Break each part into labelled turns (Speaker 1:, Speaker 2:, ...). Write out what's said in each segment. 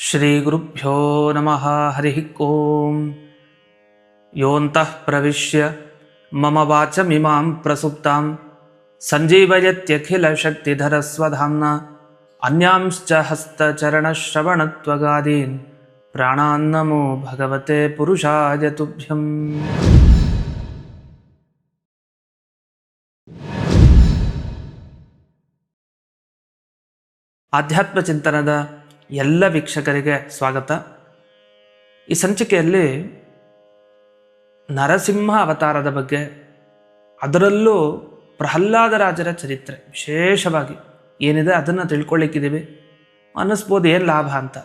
Speaker 1: ಶ್ರೀಗುರುಭ್ಯೋ ನಮಃ ಹರಿ ಓಂ. ಯೋಂತಃ ಪ್ರವಿಶ್ಯ ಮಮ ವಾಚಮಿಮಾಂ ಪ್ರಸುಪ್ತಾಂ ಸಂಜೀವಯತ್ಯಖಿಲ ಶಕ್ತಿಧರಸ್ವಧಾಮ್ನಾ ಅನ್ಯಾಂಶ್ಚ ಹಸ್ತಚರಣಶ್ರವಣತ್ವಗಾದೀನ್ ಪ್ರಾಣಾನ್ನಮೋ ಭಗವತೆ ಪುರುಷಾಯ ತುಭ್ಯಂ. ಆಧ್ಯಾತ್ಮ ಚಿಂತನದ ಎಲ್ಲ ವೀಕ್ಷಕರಿಗೆ ಸ್ವಾಗತ. ಈ ಸಂಚಿಕೆಯಲ್ಲಿ ನರಸಿಂಹ ಅವತಾರದ ಬಗ್ಗೆ, ಅದರಲ್ಲೂ ಪ್ರಹ್ಲಾದರಾಜರ ಚರಿತ್ರೆ ವಿಶೇಷವಾಗಿ ಏನಿದೆ ಅದನ್ನು ತಿಳ್ಕೊಳ್ಳಿಕ್ಕಿದ್ದೀವಿ. ಅನ್ನಿಸ್ಬೋದು ಏನು ಲಾಭ ಅಂತ.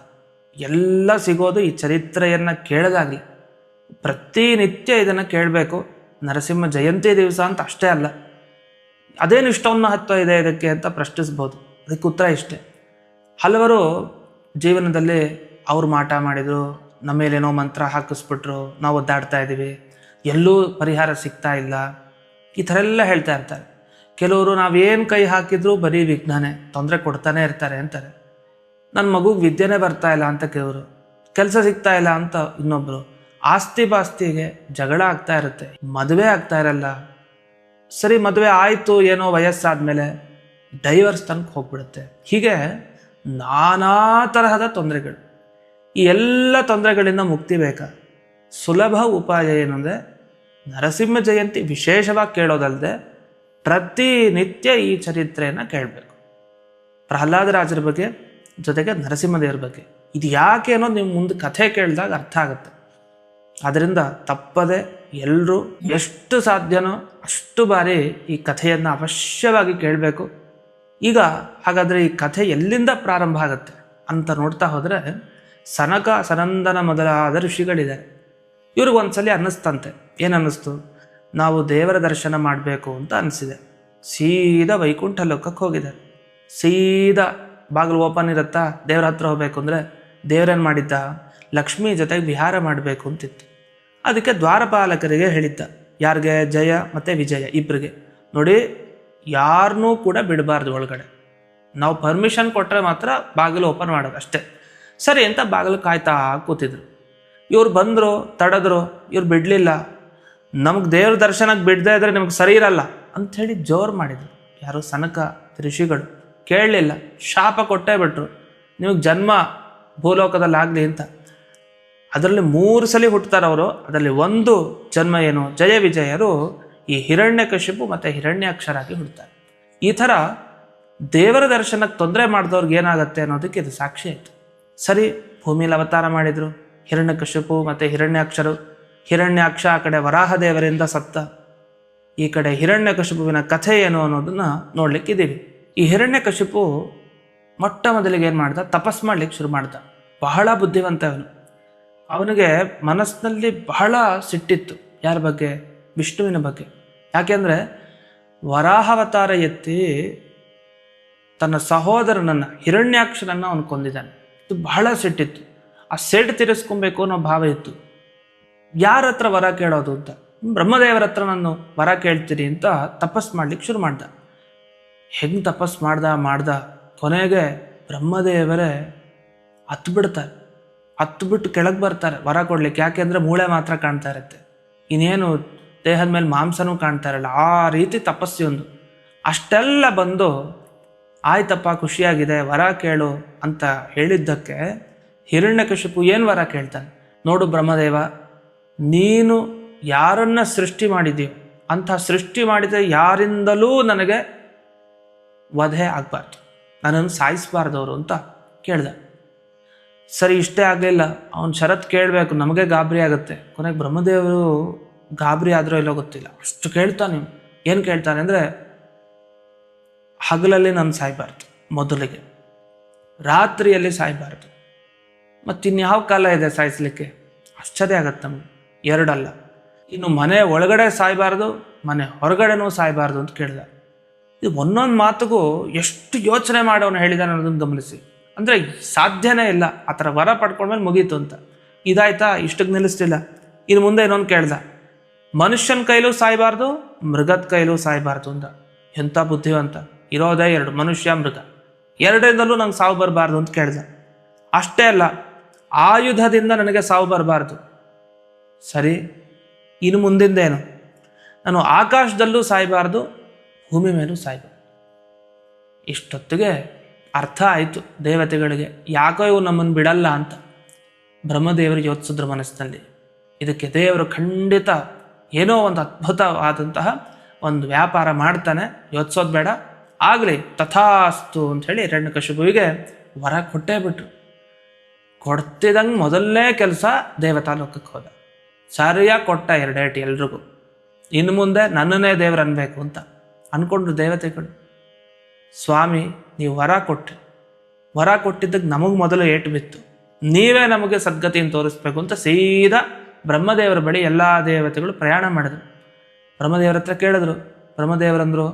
Speaker 1: ಎಲ್ಲ ಸಿಗೋದು ಈ ಚರಿತ್ರೆಯನ್ನು ಕೇಳೋದಾಗಲಿ, ಪ್ರತಿನಿತ್ಯ ಇದನ್ನು ಕೇಳಬೇಕು. ನರಸಿಂಹ ಜಯಂತಿ ದಿವಸ ಅಂತ ಅಷ್ಟೇ ಅಲ್ಲ, ಅದೇನು ಇಷ್ಟೊಂದು ಮಹತ್ವ ಇದೆ ಇದಕ್ಕೆ ಅಂತ ಪ್ರಶ್ನಿಸ್ಬೋದು. ಅದಕ್ಕೆ ಉತ್ತರ ಇಷ್ಟೇ. ಹಲವರು ಜೀವನದಲ್ಲಿ ಅವ್ರು ಮಾಟ ಮಾಡಿದರು, ನಮ್ಮ ಮೇಲೇನೋ ಮಂತ್ರ ಹಾಕಿಸ್ಬಿಟ್ರು, ನಾವು ಒದ್ದಾಡ್ತಾ ಇದ್ದೀವಿ, ಎಲ್ಲೂ ಪರಿಹಾರ ಸಿಗ್ತಾ ಇಲ್ಲ, ಈ ಥರ ಎಲ್ಲ ಹೇಳ್ತಾ ಇರ್ತಾರೆ. ಕೆಲವರು ನಾವೇನು ಕೈ ಹಾಕಿದ್ರೂ ಬರೀ ವಿಘ್ನನೇ, ತೊಂದರೆ ಕೊಡ್ತಾನೆ ಇರ್ತಾರೆ ಅಂತಾರೆ. ನನ್ನ ಮಗುಗೆ ವಿದ್ಯೆನೇ ಬರ್ತಾ ಇಲ್ಲ ಅಂತ ಕೆಲವರು, ಕೆಲಸ ಸಿಗ್ತಾ ಇಲ್ಲ ಅಂತ ಇನ್ನೊಬ್ಬರು, ಆಸ್ತಿ ಪಾಸ್ತಿಗೆ ಜಗಳ ಆಗ್ತಾ ಇರುತ್ತೆ, ಮದುವೆ ಆಗ್ತಾ ಇರಲ್ಲ. ಸರಿ, ಮದುವೆ ಆಯಿತು, ಏನೋ ವಯಸ್ಸಾದ್ಮೇಲೆ ಡೈವರ್ಸ್ ತನಕ ಹೋಗ್ಬಿಡುತ್ತೆ. ಹೀಗೆ ನಾನಾ ತರಹದ ತೊಂದರೆಗಳು. ಈ ಎಲ್ಲ ತೊಂದರೆಗಳಿಂದ ಮುಕ್ತಿ ಬೇಕಾ? ಸುಲಭ ಉಪಾಯ ಏನಂದರೆ ನರಸಿಂಹ ಜಯಂತಿ ವಿಶೇಷವಾಗಿ ಕೇಳೋದಲ್ಲದೆ ಪ್ರತಿನಿತ್ಯ ಈ ಚರಿತ್ರೆಯನ್ನು ಕೇಳಬೇಕು. ಪ್ರಹ್ಲಾದರಾಜರ ಬಗ್ಗೆ, ಜೊತೆಗೆ ನರಸಿಂಹದೇವರ ಬಗ್ಗೆ. ಇದು ಯಾಕೆ ಅನ್ನೋದು ನೀವು ಮುಂದೆ ಕಥೆ ಕೇಳಿದಾಗ ಅರ್ಥ ಆಗುತ್ತೆ. ಆದ್ದರಿಂದ ತಪ್ಪದೆ ಎಲ್ಲರೂ ಎಷ್ಟು ಸಾಧ್ಯನೋ ಅಷ್ಟು ಬಾರಿ ಈ ಕಥೆಯನ್ನು ಅವಶ್ಯವಾಗಿ ಕೇಳಬೇಕು. ಈಗ ಹಾಗಾದರೆ ಈ ಕಥೆ ಎಲ್ಲಿಂದ ಪ್ರಾರಂಭ ಆಗುತ್ತೆ ಅಂತ ನೋಡ್ತಾ ಹೋದರೆ, ಸನಕ ಸನಂದನ ಮೊದಲಾದ ಋಷಿಗಳಿದ್ದಾರೆ. ಇವ್ರಿಗೆ ಒಂದ್ಸಲಿ ಅನ್ನಿಸ್ತಂತೆ. ಏನು ಅನ್ನಿಸ್ತು? ನಾವು ದೇವರ ದರ್ಶನ ಮಾಡಬೇಕು ಅಂತ ಅನಿಸಿದೆ. ಸೀದಾ ವೈಕುಂಠ ಲೋಕಕ್ಕೆ ಹೋಗಿದ್ದಾರೆ. ಸೀದಾ ಬಾಗಿಲು ಓಪನ್ ಇರುತ್ತಾ, ದೇವರ ಹತ್ರ ಹೋಗ್ಬೇಕು ಅಂದರೆ ದೇವರೇನು ಮಾಡಿದ್ದ? ಲಕ್ಷ್ಮೀ ಜೊತೆಗೆ ವಿಹಾರ ಮಾಡಬೇಕು ಅಂತಿತ್ತು. ಅದಕ್ಕೆ ದ್ವಾರಪಾಲಕರಿಗೆ ಹೇಳಿದ್ದ. ಯಾರಿಗೆ? ಜಯ ಮತ್ತು ವಿಜಯ ಇಬ್ಬರಿಗೆ. ನೋಡಿ, ಯಾರನ್ನೂ ಕೂಡ ಬಿಡಬಾರ್ದು ಒಳಗಡೆ. ನಾವು ಪರ್ಮಿಷನ್ ಕೊಟ್ಟರೆ ಮಾತ್ರ ಬಾಗಿಲು ಓಪನ್ ಮಾಡೋದು ಅಷ್ಟೇ. ಸರಿ ಅಂತ ಬಾಗಿಲು ಕಾಯ್ತಾ ಕೂತಿದ್ರು. ಇವ್ರು ಬಂದರು, ತಡೆದ್ರು, ಇವ್ರು ಬಿಡಲಿಲ್ಲ. ನಮಗೆ ದೇವ್ರ ದರ್ಶನಕ್ಕೆ ಬಿಡದೇ ಇದ್ರೆ ನಿಮಗೆ ಸರಿ ಇರಲ್ಲ ಅಂಥೇಳಿ ಜೋರು ಮಾಡಿದರು. ಯಾರು? ಸನಕ ಋಷಿಗಳು. ಕೇಳಲಿಲ್ಲ, ಶಾಪ ಕೊಟ್ಟೇ ಬಿಟ್ರು, ನಿಮಗೆ ಜನ್ಮ ಭೂಲೋಕದಲ್ಲಾಗಲಿ ಅಂತ. ಅದರಲ್ಲಿ 3 ಸಲ ಹುಟ್ಟುತ್ತಾರೆ ಅವರು. ಅದರಲ್ಲಿ ಒಂದು ಜನ್ಮ ಏನು? ಜಯ ವಿಜಯರು ಈ ಹಿರಣ್ಯಕಶಿಪು ಮತ್ತು ಹಿರಣ್ಯಾಕ್ಷರಾಗಿ ಹುಡ್ತಾರೆ. ಈ ಥರ ದೇವರ ದರ್ಶನಕ್ಕೆ ತೊಂದರೆ ಮಾಡಿದವ್ರಿಗೆ ಏನಾಗುತ್ತೆ ಅನ್ನೋದಕ್ಕೆ ಇದು ಸಾಕ್ಷಿ ಆಯಿತು. ಸರಿ, ಭೂಮಿಯಲ್ಲಿ ಅವತಾರ ಮಾಡಿದರು ಹಿರಣ್ಯಕಶಿಪು ಮತ್ತು ಹಿರಣ್ಯಾಕ್ಷರು. ಹಿರಣ್ಯಾಕ್ಷ ಆ ಕಡೆ ವರಾಹ ದೇವರಿಂದ ಸತ್ತ. ಈ ಕಡೆ ಹಿರಣ್ಯಕಶಿಪುವಿನ ಕಥೆ ಏನು ಅನ್ನೋದನ್ನು ನೋಡ್ಲಿಕ್ಕಿದ್ದೀವಿ. ಈ ಹಿರಣ್ಯಕಶಿಪು ಮೊಟ್ಟ ಮೊದಲಿಗೆ ಏನು ಮಾಡ್ದ? ತಪಸ್ ಮಾಡ್ಲಿಕ್ಕೆ ಶುರು ಮಾಡ್ದ. ಬಹಳ ಬುದ್ಧಿವಂತ ಅವನು. ಅವನಿಗೆ ಮನಸ್ಸಿನಲ್ಲಿ ಬಹಳ ಸಿಟ್ಟಿತ್ತು. ಯಾರ ಬಗ್ಗೆ? ವಿಷ್ಣುವಿನ ಬಗ್ಗೆ. ಯಾಕೆಂದರೆ ವರಾಹಾವತಾರ ಎತ್ತಿ ತನ್ನ ಸಹೋದರನನ್ನು ಹಿರಣ್ಯಾಕ್ಷರನ್ನು ಅವನು ಕೊಂದಿದ್ದಾನೆ. ಇದು ಬಹಳ ಸಿಟ್ಟಿತ್ತು. ಆ ಸೆಟ್ ತೀರಿಸ್ಕೊಬೇಕು ಅನ್ನೋ ಭಾವ ಇತ್ತು. ಯಾರ ಹತ್ರ ವರ ಕೇಳೋದು ಅಂತ? ಬ್ರಹ್ಮದೇವರ ಹತ್ರ ನಾನು ವರ ಕೇಳ್ತೀನಿ ಅಂತ ತಪಸ್ ಮಾಡ್ಲಿಕ್ಕೆ ಶುರು ಮಾಡ್ದ. ಹೆಂಗೆ ತಪಸ್ ಮಾಡ್ದ ಕೊನೆಗೆ ಬ್ರಹ್ಮದೇವರೇ ಹತ್ಬಿಡ್ತಾರೆ. ಹತ್ಬಿಟ್ಟು ಕೆಳಗೆ ಬರ್ತಾರೆ ವರ ಕೊಡ್ಲಿಕ್ಕೆ. ಯಾಕೆಂದರೆ ಮೂಳೆ ಮಾತ್ರ ಕಾಣ್ತಾ ಇರುತ್ತೆ, ಇನ್ನೇನು ದೇಹದ ಮೇಲೆ ಮಾಂಸನೂ ಕಾಣ್ತಾ ಇರಲ್ಲ. ಆ ರೀತಿ ತಪಸ್ಸೊಂದು. ಅಷ್ಟೆಲ್ಲ ಬಂದು ಆಯ್ತಪ್ಪ, ಖುಷಿಯಾಗಿದೆ, ವರ ಕೇಳು ಅಂತ ಹೇಳಿದ್ದಕ್ಕೆ ಹಿರಣ್ಯಕಶಿಪು ಏನು ವರ ಕೇಳ್ತಾನೆ? ನೋಡು ಬ್ರಹ್ಮದೇವ, ನೀನು ಯಾರನ್ನ ಸೃಷ್ಟಿ ಮಾಡಿದೀಯೋ ಅಂಥ ಸೃಷ್ಟಿ ಮಾಡಿದ ಯಾರಿಂದಲೂ ನನಗೆ ವಧೆ ಆಗಬಾರ್ದು, ನನ್ನನ್ನು ಸಾಯಿಸಬಾರ್ದವರು ಅಂತ ಕೇಳ್ದ. ಸರಿ, ಇಷ್ಟೇ ಆಗಲಿಲ್ಲ. ಅವನು ಷರತ್ತು ಕೇಳಬೇಕು, ನಮಗೆ ಗಾಬರಿ ಆಗುತ್ತೆ. ಕೊನೆಗೆ ಬ್ರಹ್ಮದೇವರು ಗಾಬರಿ ಆದರೂ ಇಲ್ಲೋ ಗೊತ್ತಿಲ್ಲ, ಅಷ್ಟು ಕೇಳ್ತಾನೆ. ಏನು ಕೇಳ್ತಾನೆ ಅಂದರೆ, ಹಗಲಲ್ಲಿ ನಾನು ಸಾಯಬಾರ್ದು, ಮೊದಲಿಗೆ ರಾತ್ರಿಯಲ್ಲಿ ಸಾಯಬಾರ್ದು, ಮತ್ತಿನ್ಯಾವ ಕಾಲ ಇದೆ ಸಾಯಿಸಲಿಕ್ಕೆ? ಆಶ್ಚರ್ಯ ಆಗತ್ತೆ ನಮಗೆ. 2 ಅಲ್ಲ, ಇನ್ನು ಮನೆ ಒಳಗಡೆ ಸಾಯಬಾರ್ದು, ಮನೆ ಹೊರಗಡೆನೂ ಸಾಯಬಾರ್ದು ಅಂತ ಕೇಳ್ದ. ಇದು ಒಂದೊಂದು ಮಾತುಗೂ ಎಷ್ಟು ಯೋಚನೆ ಮಾಡಿ ಅವನು ಹೇಳಿದಾನೆ ಅನ್ನೋದನ್ನು ಗಮನಿಸಿ. ಅಂದರೆ ಸಾಧ್ಯನೇ ಇಲ್ಲ. ಆ ಥರ ವರ ಪಡ್ಕೊಂಡ್ಮೇಲೆ ಮುಗೀತು ಅಂತ. ಇದಾಯ್ತಾ? ಇಷ್ಟಕ್ಕೆ ನಿಲ್ಲಿಸ್ತಿಲ್ಲ. ಇನ್ನು ಮುಂದೆ ಇನ್ನೊಂದು ಕೇಳ್ದ, ಮನುಷ್ಯನ ಕೈಲೂ ಸಾಯಬಾರ್ದು, ಮೃಗದ ಕೈಲೂ ಸಾಯಬಾರ್ದು ಅಂತ. ಎಂಥ ಬುದ್ಧಿವಂತ! ಇರೋದೇ 2, ಮನುಷ್ಯ ಮೃಗ. 2ರಿಂದಲೂ ನಂಗೆ ಸಾವು ಬರಬಾರ್ದು ಅಂತ ಕೇಳ್ದ. ಅಷ್ಟೇ ಅಲ್ಲ, ಆಯುಧದಿಂದ ನನಗೆ ಸಾವು ಬರಬಾರ್ದು. ಸರಿ, ಇನ್ನು ಮುಂದಿಂದೇನು? ನಾನು ಆಕಾಶದಲ್ಲೂ ಸಾಯಬಾರ್ದು, ಭೂಮಿ ಮೇಲೂ ಸಾಯಬಾರ್ದು. ಇಷ್ಟೊತ್ತಿಗೆ ಅರ್ಥ ಆಯಿತು ದೇವತೆಗಳಿಗೆ, ಯಾಕೋ ಇವು ನಮ್ಮನ್ನು ಬಿಡಲ್ಲ ಅಂತ. ಬ್ರಹ್ಮದೇವರು ಯೋಚಿಸಿದ್ರು ಮನಸ್ಸಿನಲ್ಲಿ, ಇದಕ್ಕೆ ದೇವರು ಖಂಡಿತ ಏನೋ ಒಂದು ಅದ್ಭುತವಾದಂತಹ ಒಂದು ವ್ಯಾಪಾರ ಮಾಡ್ತಾನೆ, ಯೋಚಿಸೋದು ಬೇಡ, ಆಗಲಿ ತಥಾಸ್ತು ಅಂಥೇಳಿ ಹಿರಣ್ಯಕಶಿಪುವಿಗೆ ವರ ಕೊಟ್ಟೇ ಬಿಟ್ರು. ಕೊಡ್ತಿದ್ದಂಗೆ ಮೊದಲನೇ ಕೆಲಸ ದೇವತಾ ಲೋಕಕ್ಕೆ ಹೋದ. ಸರಿಯಾಗಿ ಕೊಟ್ಟ ಎರಡೇಟಿ ಎಲ್ರಿಗೂ. ಇನ್ನು ಮುಂದೆ ನನ್ನನ್ನೇ ದೇವ್ರು ಅನ್ಬೇಕು ಅಂತ ಅಂದ್ಕೊಂಡ್ರು ದೇವತೆಗಳು. ಸ್ವಾಮಿ, ನೀವು ವರ ಕೊಟ್ರಿ, ವರ ಕೊಟ್ಟಿದ್ದಕ್ಕೆ ನಮಗೆ ಮೊದಲು ಏಟು ಬಿತ್ತು, ನೀವೇ ನಮಗೆ ಸದ್ಗತಿಯನ್ನು ತೋರಿಸ್ಬೇಕು ಅಂತ ಸೀದಾ ಬ್ರಹ್ಮದೇವರ ಬಳಿ ಎಲ್ಲ ದೇವತೆಗಳು ಪ್ರಯಾಣ ಮಾಡಿದ್ರು. ಬ್ರಹ್ಮದೇವರ ಹತ್ರ ಕೇಳಿದ್ರು. ಬ್ರಹ್ಮದೇವರಂದರು,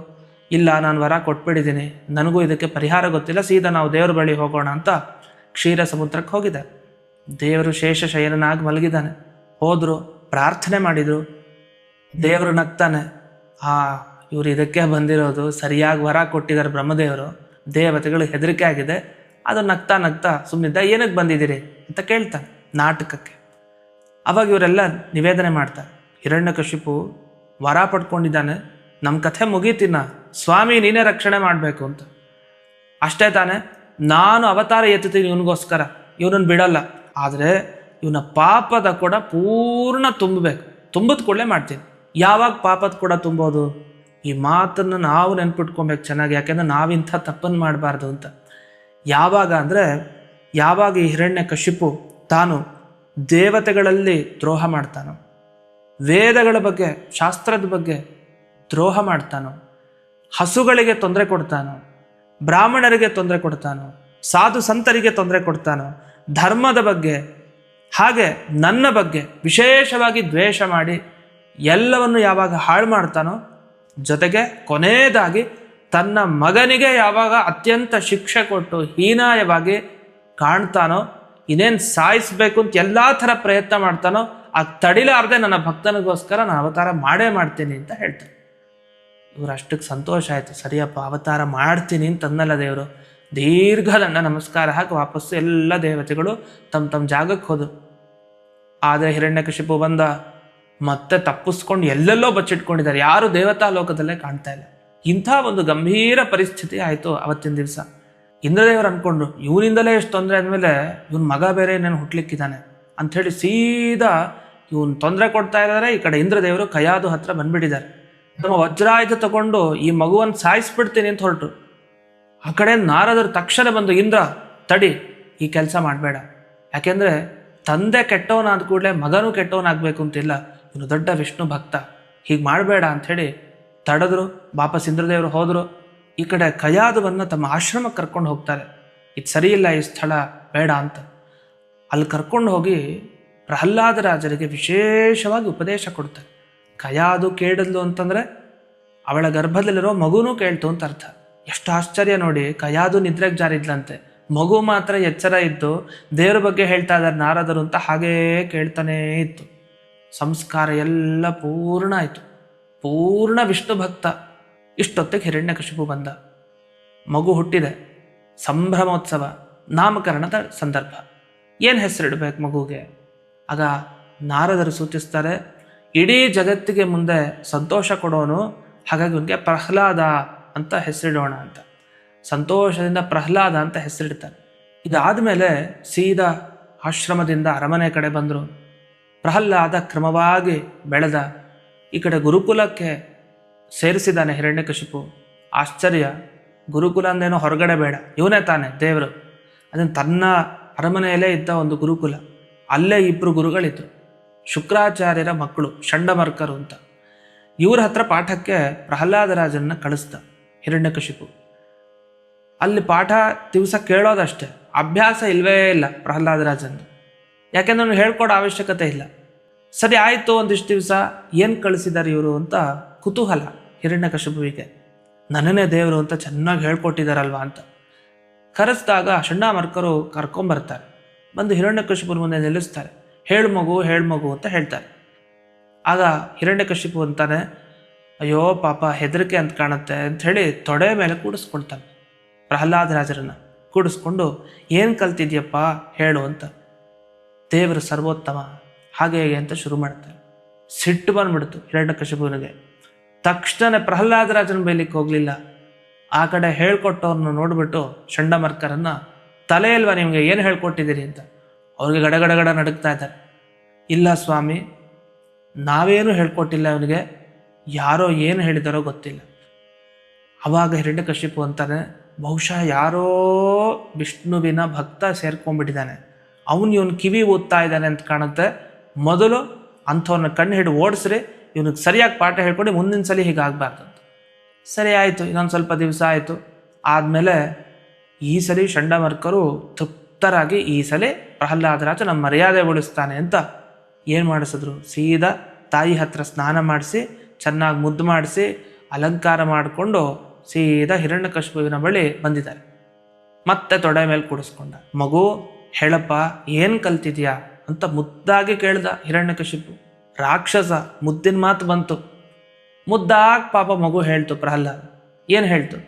Speaker 1: ಇಲ್ಲ, ನಾನು ವರ ಕೊಟ್ಬಿಟ್ಟಿದ್ದೀನಿ, ನನಗೂ ಇದಕ್ಕೆ ಪರಿಹಾರ ಗೊತ್ತಿಲ್ಲ, ಸೀದಾ ನಾವು ದೇವರ ಬಳಿ ಹೋಗೋಣ ಅಂತ ಕ್ಷೀರ ಸಮುದ್ರಕ್ಕೆ ಹೋಗಿದ್ದಾರೆ. ದೇವರು ಶೇಷ ಶಯನನಾಗಿ ಮಲಗಿದ್ದಾನೆ. ಹೋದರು, ಪ್ರಾರ್ಥನೆ ಮಾಡಿದರು. ದೇವರು ನಗ್ತಾನೆ, ಇವರು ಇದಕ್ಕೆ ಬಂದಿರೋದು, ಸರಿಯಾಗಿ ವರ ಕೊಟ್ಟಿದ್ದಾರೆ ಬ್ರಹ್ಮದೇವರು, ದೇವತೆಗಳು ಹೆದರಿಕೆ ಆಗಿದೆ. ಅದು ನಗ್ತಾ ನಗ್ತಾ ಸುಮ್ಮನಿದ್ದ. ಏನಕ್ಕೆ ಬಂದಿದ್ದೀರಿ ಅಂತ ಕೇಳ್ತಾನೆ ನಾಟಕಕ್ಕೆ. ಅವಾಗ ಇವರೆಲ್ಲ ನಿವೇದನೆ ಮಾಡ್ತಾರೆ, ಹಿರಣ್ಯಕಶಿಪು ವರ ಪಡ್ಕೊಂಡಿದ್ದಾನೆ, ನಮ್ಮ ಕಥೆ ಮುಗೀತಿನ್ನ, ಸ್ವಾಮಿ ನೀನೇ ರಕ್ಷಣೆ ಮಾಡಬೇಕು ಅಂತ. ಅಷ್ಟೇ ತಾನೆ, ನಾನು ಅವತಾರ ಎತ್ತುತ್ತೀನಿ ಇವನಿಗೋಸ್ಕರ, ಇವನನ್ನು ಬಿಡಲ್ಲ. ಆದರೆ ಇವನ ಪಾಪದ ಕೂಡ ಪೂರ್ಣ ತುಂಬಬೇಕು, ತುಂಬಿದ ಕೂಡಲೇ ಮಾಡ್ತೀನಿ. ಯಾವಾಗ ಪಾಪದ ಕೂಡ ತುಂಬೋದು? ಈ ಮಾತನ್ನು ನಾವು ನೆನ್ಪಿಟ್ಕೊಬೇಕು ಚೆನ್ನಾಗಿ, ಯಾಕೆಂದರೆ ನಾವಿಂಥ ತಪ್ಪನ್ನು ಮಾಡಬಾರ್ದು ಅಂತ. ಯಾವಾಗ ಅಂದರೆ, ಯಾವಾಗ ಈ ಹಿರಣ್ಯಕಶಿಪು ತಾನು ದೇವತೆಗಳಲ್ಲಿ ದ್ರೋಹ ಮಾಡ್ತಾನೋ, ವೇದಗಳ ಬಗ್ಗೆ ಶಾಸ್ತ್ರದ ಬಗ್ಗೆ ದ್ರೋಹ ಮಾಡ್ತಾನೋ, ಹಸುಗಳಿಗೆ ತೊಂದರೆ ಕೊಡ್ತಾನೋ, ಬ್ರಾಹ್ಮಣರಿಗೆ ತೊಂದರೆ ಕೊಡ್ತಾನೋ, ಸಾಧು ಸಂತರಿಗೆ ತೊಂದರೆ ಕೊಡ್ತಾನೋ, ಧರ್ಮದ ಬಗ್ಗೆ ಹಾಗೆ ನನ್ನ ಬಗ್ಗೆ ವಿಶೇಷವಾಗಿ ದ್ವೇಷ ಮಾಡಿ ಎಲ್ಲವನ್ನು ಯಾವಾಗ ಹಾಳು ಮಾಡ್ತಾನೋ, ಜೊತೆಗೆ ಕೊನೆಯದಾಗಿ ತನ್ನ ಮಗನಿಗೆ ಯಾವಾಗ ಅತ್ಯಂತ ಶಿಕ್ಷೆ ಕೊಟ್ಟು ಹೀನಾಯವಾಗಿ ಕಾಣ್ತಾನೋ, ಇನ್ನೇನು ಸಾಯಿಸ್ಬೇಕು ಅಂತ ಎಲ್ಲ ಥರ ಪ್ರಯತ್ನ ಮಾಡ್ತಾನೋ, ಆ ತಡಿಲಾರದೆ ನನ್ನ ಭಕ್ತನಿಗೋಸ್ಕರ ನಾನು ಅವತಾರ ಮಾಡೇ ಮಾಡ್ತೀನಿ ಅಂತ ಹೇಳ್ತಾರೆ. ಇವರು ಅಷ್ಟಕ್ಕೆ ಸಂತೋಷ ಆಯಿತು. ಸರಿಯಪ್ಪ, ಅವತಾರ ಮಾಡ್ತೀನಿ ಅಂತಂದಲ್ಲ ದೇವರು. ದೀರ್ಘದಂಡ ನಮಸ್ಕಾರ ಹಾಕಿ ವಾಪಸ್ಸು ಎಲ್ಲ ದೇವತೆಗಳು ತಮ್ಮ ತಮ್ಮ ಜಾಗಕ್ಕೆ ಹೋದರು. ಆದರೆ ಹಿರಣ್ಯಕಶಿಪು ಬಂದ, ಮತ್ತೆ ತಪ್ಪಿಸ್ಕೊಂಡು ಎಲ್ಲೆಲ್ಲೋ ಬಚ್ಚಿಟ್ಕೊಂಡಿದ್ದಾರೆ, ಯಾರು ದೇವತಾ ಲೋಕದಲ್ಲೇ ಕಾಣ್ತಾ ಇಲ್ಲ. ಇಂಥ ಒಂದು ಗಂಭೀರ ಪರಿಸ್ಥಿತಿ ಆಯಿತು ಅವತ್ತಿನ ದಿವಸ. ಇಂದ್ರದೇವರು ಅಂದ್ಕೊಂಡ್ರು, ಇವನಿಂದಲೇ ಎಷ್ಟು ತೊಂದರೆ ಆದಮೇಲೆ ಇವನ ಮಗ ಬೇರೆ ಏನೇನು ಹುಟ್ಲಿಕ್ಕಿದ್ದಾನೆ ಅಂಥೇಳಿ ಸೀದಾ ಇವನು ತೊಂದರೆ ಕೊಡ್ತಾ ಇದ್ದಾರೆ. ಈ ಕಡೆ ಇಂದ್ರದೇವರು ಕಯಾದು ಹತ್ರ ಬಂದ್ಬಿಟ್ಟಿದ್ದಾರೆ. ತಮ್ಮ ವಜ್ರಾಯುಧ ತಗೊಂಡು ಈ ಮಗುವನ್ನು ಸಾಯಿಸ್ಬಿಡ್ತೀನಿ ಅಂತ ಹೊರಟರು. ಆ ಕಡೆ ನಾರದರು ತಕ್ಷಣ ಬಂದು, ಇಂದ್ರ ತಡಿ, ಈ ಕೆಲಸ ಮಾಡಬೇಡ, ಯಾಕೆಂದರೆ ತಂದೆ ಕೆಟ್ಟವನಾದ ಕೂಡಲೇ ಮಗನೂ ಕೆಟ್ಟವನಾಗಬೇಕು ಅಂತಿಲ್ಲ, ಇವನು ದೊಡ್ಡ ವಿಷ್ಣು ಭಕ್ತ, ಹೀಗೆ ಮಾಡಬೇಡ ಅಂಥೇಳಿ ತಡೆದ್ರು. ವಾಪಸ್ ಇಂದ್ರದೇವರು ಹೋದರು. ಈ ಕಡೆ ಕಯಾದುವನ್ನು ತಮ್ಮ ಆಶ್ರಮಕ್ಕೆ ಕರ್ಕೊಂಡು ಹೋಗ್ತಾರೆ. ಇದು ಸರಿಯಿಲ್ಲ, ಈ ಸ್ಥಳ ಬೇಡ ಅಂತ. ಅಲ್ಲಿ ಕರ್ಕೊಂಡು ಹೋಗಿ ಪ್ರಹ್ಲಾದ ರಾಜರಿಗೆ ವಿಶೇಷವಾಗಿ ಉಪದೇಶ ಕೊಡ್ತಾರೆ. ಕಯಾದು ಕೇಳಿದ್ಲು ಅಂತಂದರೆ ಅವಳ ಗರ್ಭದಲ್ಲಿರೋ ಮಗುನೂ ಕೇಳ್ತು ಅಂತ ಅರ್ಥ. ಎಷ್ಟು ಆಶ್ಚರ್ಯ ನೋಡಿ, ಕಯಾದು ನಿದ್ರೆಗೆ ಜಾರಿದ್ಲಂತೆ, ಮಗು ಮಾತ್ರ ಎಚ್ಚರ ಇದ್ದು ದೇವ್ರ ಬಗ್ಗೆ ಹೇಳ್ತಾ ಇದ್ದಾರೆ ನಾರದರು ಅಂತ ಹಾಗೇ ಕೇಳ್ತಾನೇ ಇತ್ತು. ಸಂಸ್ಕಾರ ಎಲ್ಲ ಪೂರ್ಣ ಆಯಿತು, ಪೂರ್ಣ ವಿಷ್ಣು ಭಕ್ತ. ಇಷ್ಟೊತ್ತಿಗೆ ಹಿರಣ್ಯಕಶಿಪು ಬಂದ. ಮಗು ಹುಟ್ಟಿದೆ, ಸಂಭ್ರಮೋತ್ಸವ, ನಾಮಕರಣದ ಸಂದರ್ಭ. ಏನು ಹೆಸರಿಡಬೇಕು ಮಗುಗೆ? ಆಗ ನಾರದರು ಸೂಚಿಸ್ತಾರೆ, ಇಡೀ ಜಗತ್ತಿಗೆ ಮುಂದೆ ಸಂತೋಷ ಕೊಡೋನು, ಹಾಗಾಗಿ ಅವನಿಗೆ ಪ್ರಹ್ಲಾದ ಅಂತ ಹೆಸರಿಡೋಣ ಅಂತ. ಸಂತೋಷದಿಂದ ಪ್ರಹ್ಲಾದ ಅಂತ ಹೆಸರಿಡ್ತಾರೆ. ಇದಾದಮೇಲೆ ಸೀದಾ ಆಶ್ರಮದಿಂದ ಅರಮನೆ ಕಡೆ ಬಂದರು. ಪ್ರಹ್ಲಾದ ಕ್ರಮವಾಗಿ ಬೆಳೆದ. ಈ ಕಡೆ ಗುರುಕುಲಕ್ಕೆ ಸೇರಿಸಿದ್ದಾನೆ ಹಿರಣ್ಯಕಶಿಪು. ಆಶ್ಚರ್ಯ, ಗುರುಕುಲ ಅಂದೇನೋ ಹೊರಗಡೆ ಬೇಡ, ಇವನೇ ತಾನೆ ದೇವರು. ಅದನ್ನು ತನ್ನ ಅರಮನೆಯಲ್ಲೇ ಇದ್ದ ಒಂದು ಗುರುಕುಲ. ಅಲ್ಲೇ ಇಬ್ಬರು ಗುರುಗಳಿದ್ರು, ಶುಕ್ರಾಚಾರ್ಯರ ಮಕ್ಕಳು, ಷಂಡಮರ್ಕರು ಅಂತ. ಇವ್ರ ಹತ್ರ ಪಾಠಕ್ಕೆ ಪ್ರಹ್ಲಾದರಾಜನ್ನ ಕಳಿಸ್ದ ಹಿರಣ್ಯಕಶಿಪು. ಅಲ್ಲಿ ಪಾಠ ದಿವಸ ಕೇಳೋದಷ್ಟೇ, ಅಭ್ಯಾಸ ಇಲ್ಲವೇ ಇಲ್ಲ ಪ್ರಹ್ಲಾದರಾಜಂದು. ಯಾಕೆಂದ್ರೆ ಅವನು ಹೇಳ್ಕೊಡೋ ಅವಶ್ಯಕತೆ ಇಲ್ಲ. ಸರಿ ಆಯಿತು, ಒಂದಿಷ್ಟು ದಿವಸ ಏನು ಕಳಿಸಿದ್ದಾರೆ ಇವರು ಅಂತ ಕುತೂಹಲ ಹಿರಣ್ಯಕಶಿಪುವಿಗೆ. ನನ್ನನ್ನೇ ದೇವರು ಅಂತ ಚೆನ್ನಾಗಿ ಹೇಳ್ಕೊಟ್ಟಿದ್ದಾರಲ್ವ ಅಂತ. ಕರೆಸಿದಾಗ ಷಂಡಾಮರ್ಕರು ಕರ್ಕೊಂಬರ್ತಾರೆ. ಬಂದು ಹಿರಣ್ಯಕಶಿಪುರ ಮುಂದೆ ನಿಲ್ಲಿಸ್ತಾರೆ. ಹೇಳು ಮಗು ಅಂತ ಹೇಳ್ತಾರೆ. ಆಗ ಹಿರಣ್ಯಕಶಿಪು ಅಂತಾನೆ, ಅಯ್ಯೋ ಪಾಪ ಹೆದರಿಕೆ ಅಂತ ಕಾಣುತ್ತೆ ಅಂಥೇಳಿ ತೊಡೆ ಮೇಲೆ ದೇವರು ಸರ್ವೋತ್ತಮ, ಹಾಗೆ ಹೇಗೆ ಅಂತ ಶುರು ಮಾಡ್ತಾರೆ. ಸಿಟ್ಟು ಬಂದ್ಬಿಡ್ತು ಹಿರಣ್ಯಕಶಿಪುವಿನಿಗೆ. ತಕ್ಷಣ ಪ್ರಹ್ಲಾದರಾಜನ ಬೈಲಿಕ್ಕೆ ಹೋಗಲಿಲ್ಲ. ಆ ಕಡೆ ಹೇಳ್ಕೊಟ್ಟವ್ರನ್ನ ನೋಡ್ಬಿಟ್ಟು ಚಂಡಮರ್ಕರನ್ನ, ತಲೆ ಇಲ್ವಾ ನಿಮಗೆ, ಏನು ಹೇಳ್ಕೊಟ್ಟಿದ್ದೀರಿ ಅಂತ. ಅವ್ರಿಗೆ ಗಡಗಡಗಡ ನಡುಗ್ತಾ ಇದ್ದಾರೆ. ಇಲ್ಲ ಸ್ವಾಮಿ, ನಾವೇನು ಹೇಳ್ಕೊಟ್ಟಿಲ್ಲ ಅವನಿಗೆ, ಯಾರೋ ಏನು ಹೇಳಿದಾರೋ ಗೊತ್ತಿಲ್ಲ. ಅವಾಗ ಹಿರಣ್ಯಕಶಿಪು ಅಂತಾನೆ, ಬಹುಶಃ ಯಾರೋ ವಿಷ್ಣುವಿನ ಭಕ್ತ ಸೇರ್ಕೊಂಡ್ಬಿಟ್ಟಿದ್ದಾನೆ, ಇವನು ಕಿವಿ ಓದ್ತಾ ಇದ್ದಾನೆ ಅಂತ ಕಾಣುತ್ತೆ. ಮೊದಲು ಅಂಥವ್ರನ್ನ ಕಣ್ಣು ಹಿಡಿದು ಓಡಿಸ್ರಿ, ಇವನಿಗೆ ಸರಿಯಾಗಿ ಪಾಠ ಹೇಳ್ಕೊಂಡು ಮುಂದಿನ ಸಲ ಹೀಗಾಗಬಾರ್ದು ಅಂತ. ಸರಿ ಆಯಿತು. ಇನ್ನೊಂದು ಸ್ವಲ್ಪ ದಿವಸ ಆಯಿತು. ಆದಮೇಲೆ ಈ ಸಲ ಚಂಡಮರ್ಕರು ತೃಪ್ತರಾಗಿ, ಈ ಸಲ ಪ್ರಹ್ಲಾದರಾಜ ನಮ್ಮ ಮರ್ಯಾದೆ ಉಳಿಸ್ತಾನೆ ಅಂತ ಏನು ಮಾಡಿಸಿದ್ರು, ಸೀದಾ ತಾಯಿ ಹತ್ರ ಸ್ನಾನ ಮಾಡಿಸಿ, ಚೆನ್ನಾಗಿ ಮುದ್ದು ಮಾಡಿಸಿ, ಅಲಂಕಾರ ಮಾಡಿಕೊಂಡು ಸೀದಾ ಹಿರಣ್ಯಕಶಿಪುವಿನ ಬಳಿ ಬಂದಿದ್ದಾರೆ. ಮತ್ತೆ ತೊಡೆ ಮೇಲೆ ಕೂಡಿಸ್ಕೊಂಡ. ಮಗು ಹೇಳಪ್ಪ, ಏನು ಕಲ್ತಿದ್ಯಾ ಅಂತ ಮುದ್ದಾಗಿ ಕೇಳ್ದ ಹಿರಣ್ಯಕಶಿಪು. ರಾಕ್ಷಸ, ಮುದ್ದಿನ ಮಾತು ಬಂತು. ಮುದ್ದಾಗಿ ಪಾಪ ಮಗು ಹೇಳ್ತು ಪ್ರಹ್ಲಾದ. ಏನು ಹೇಳ್ತು?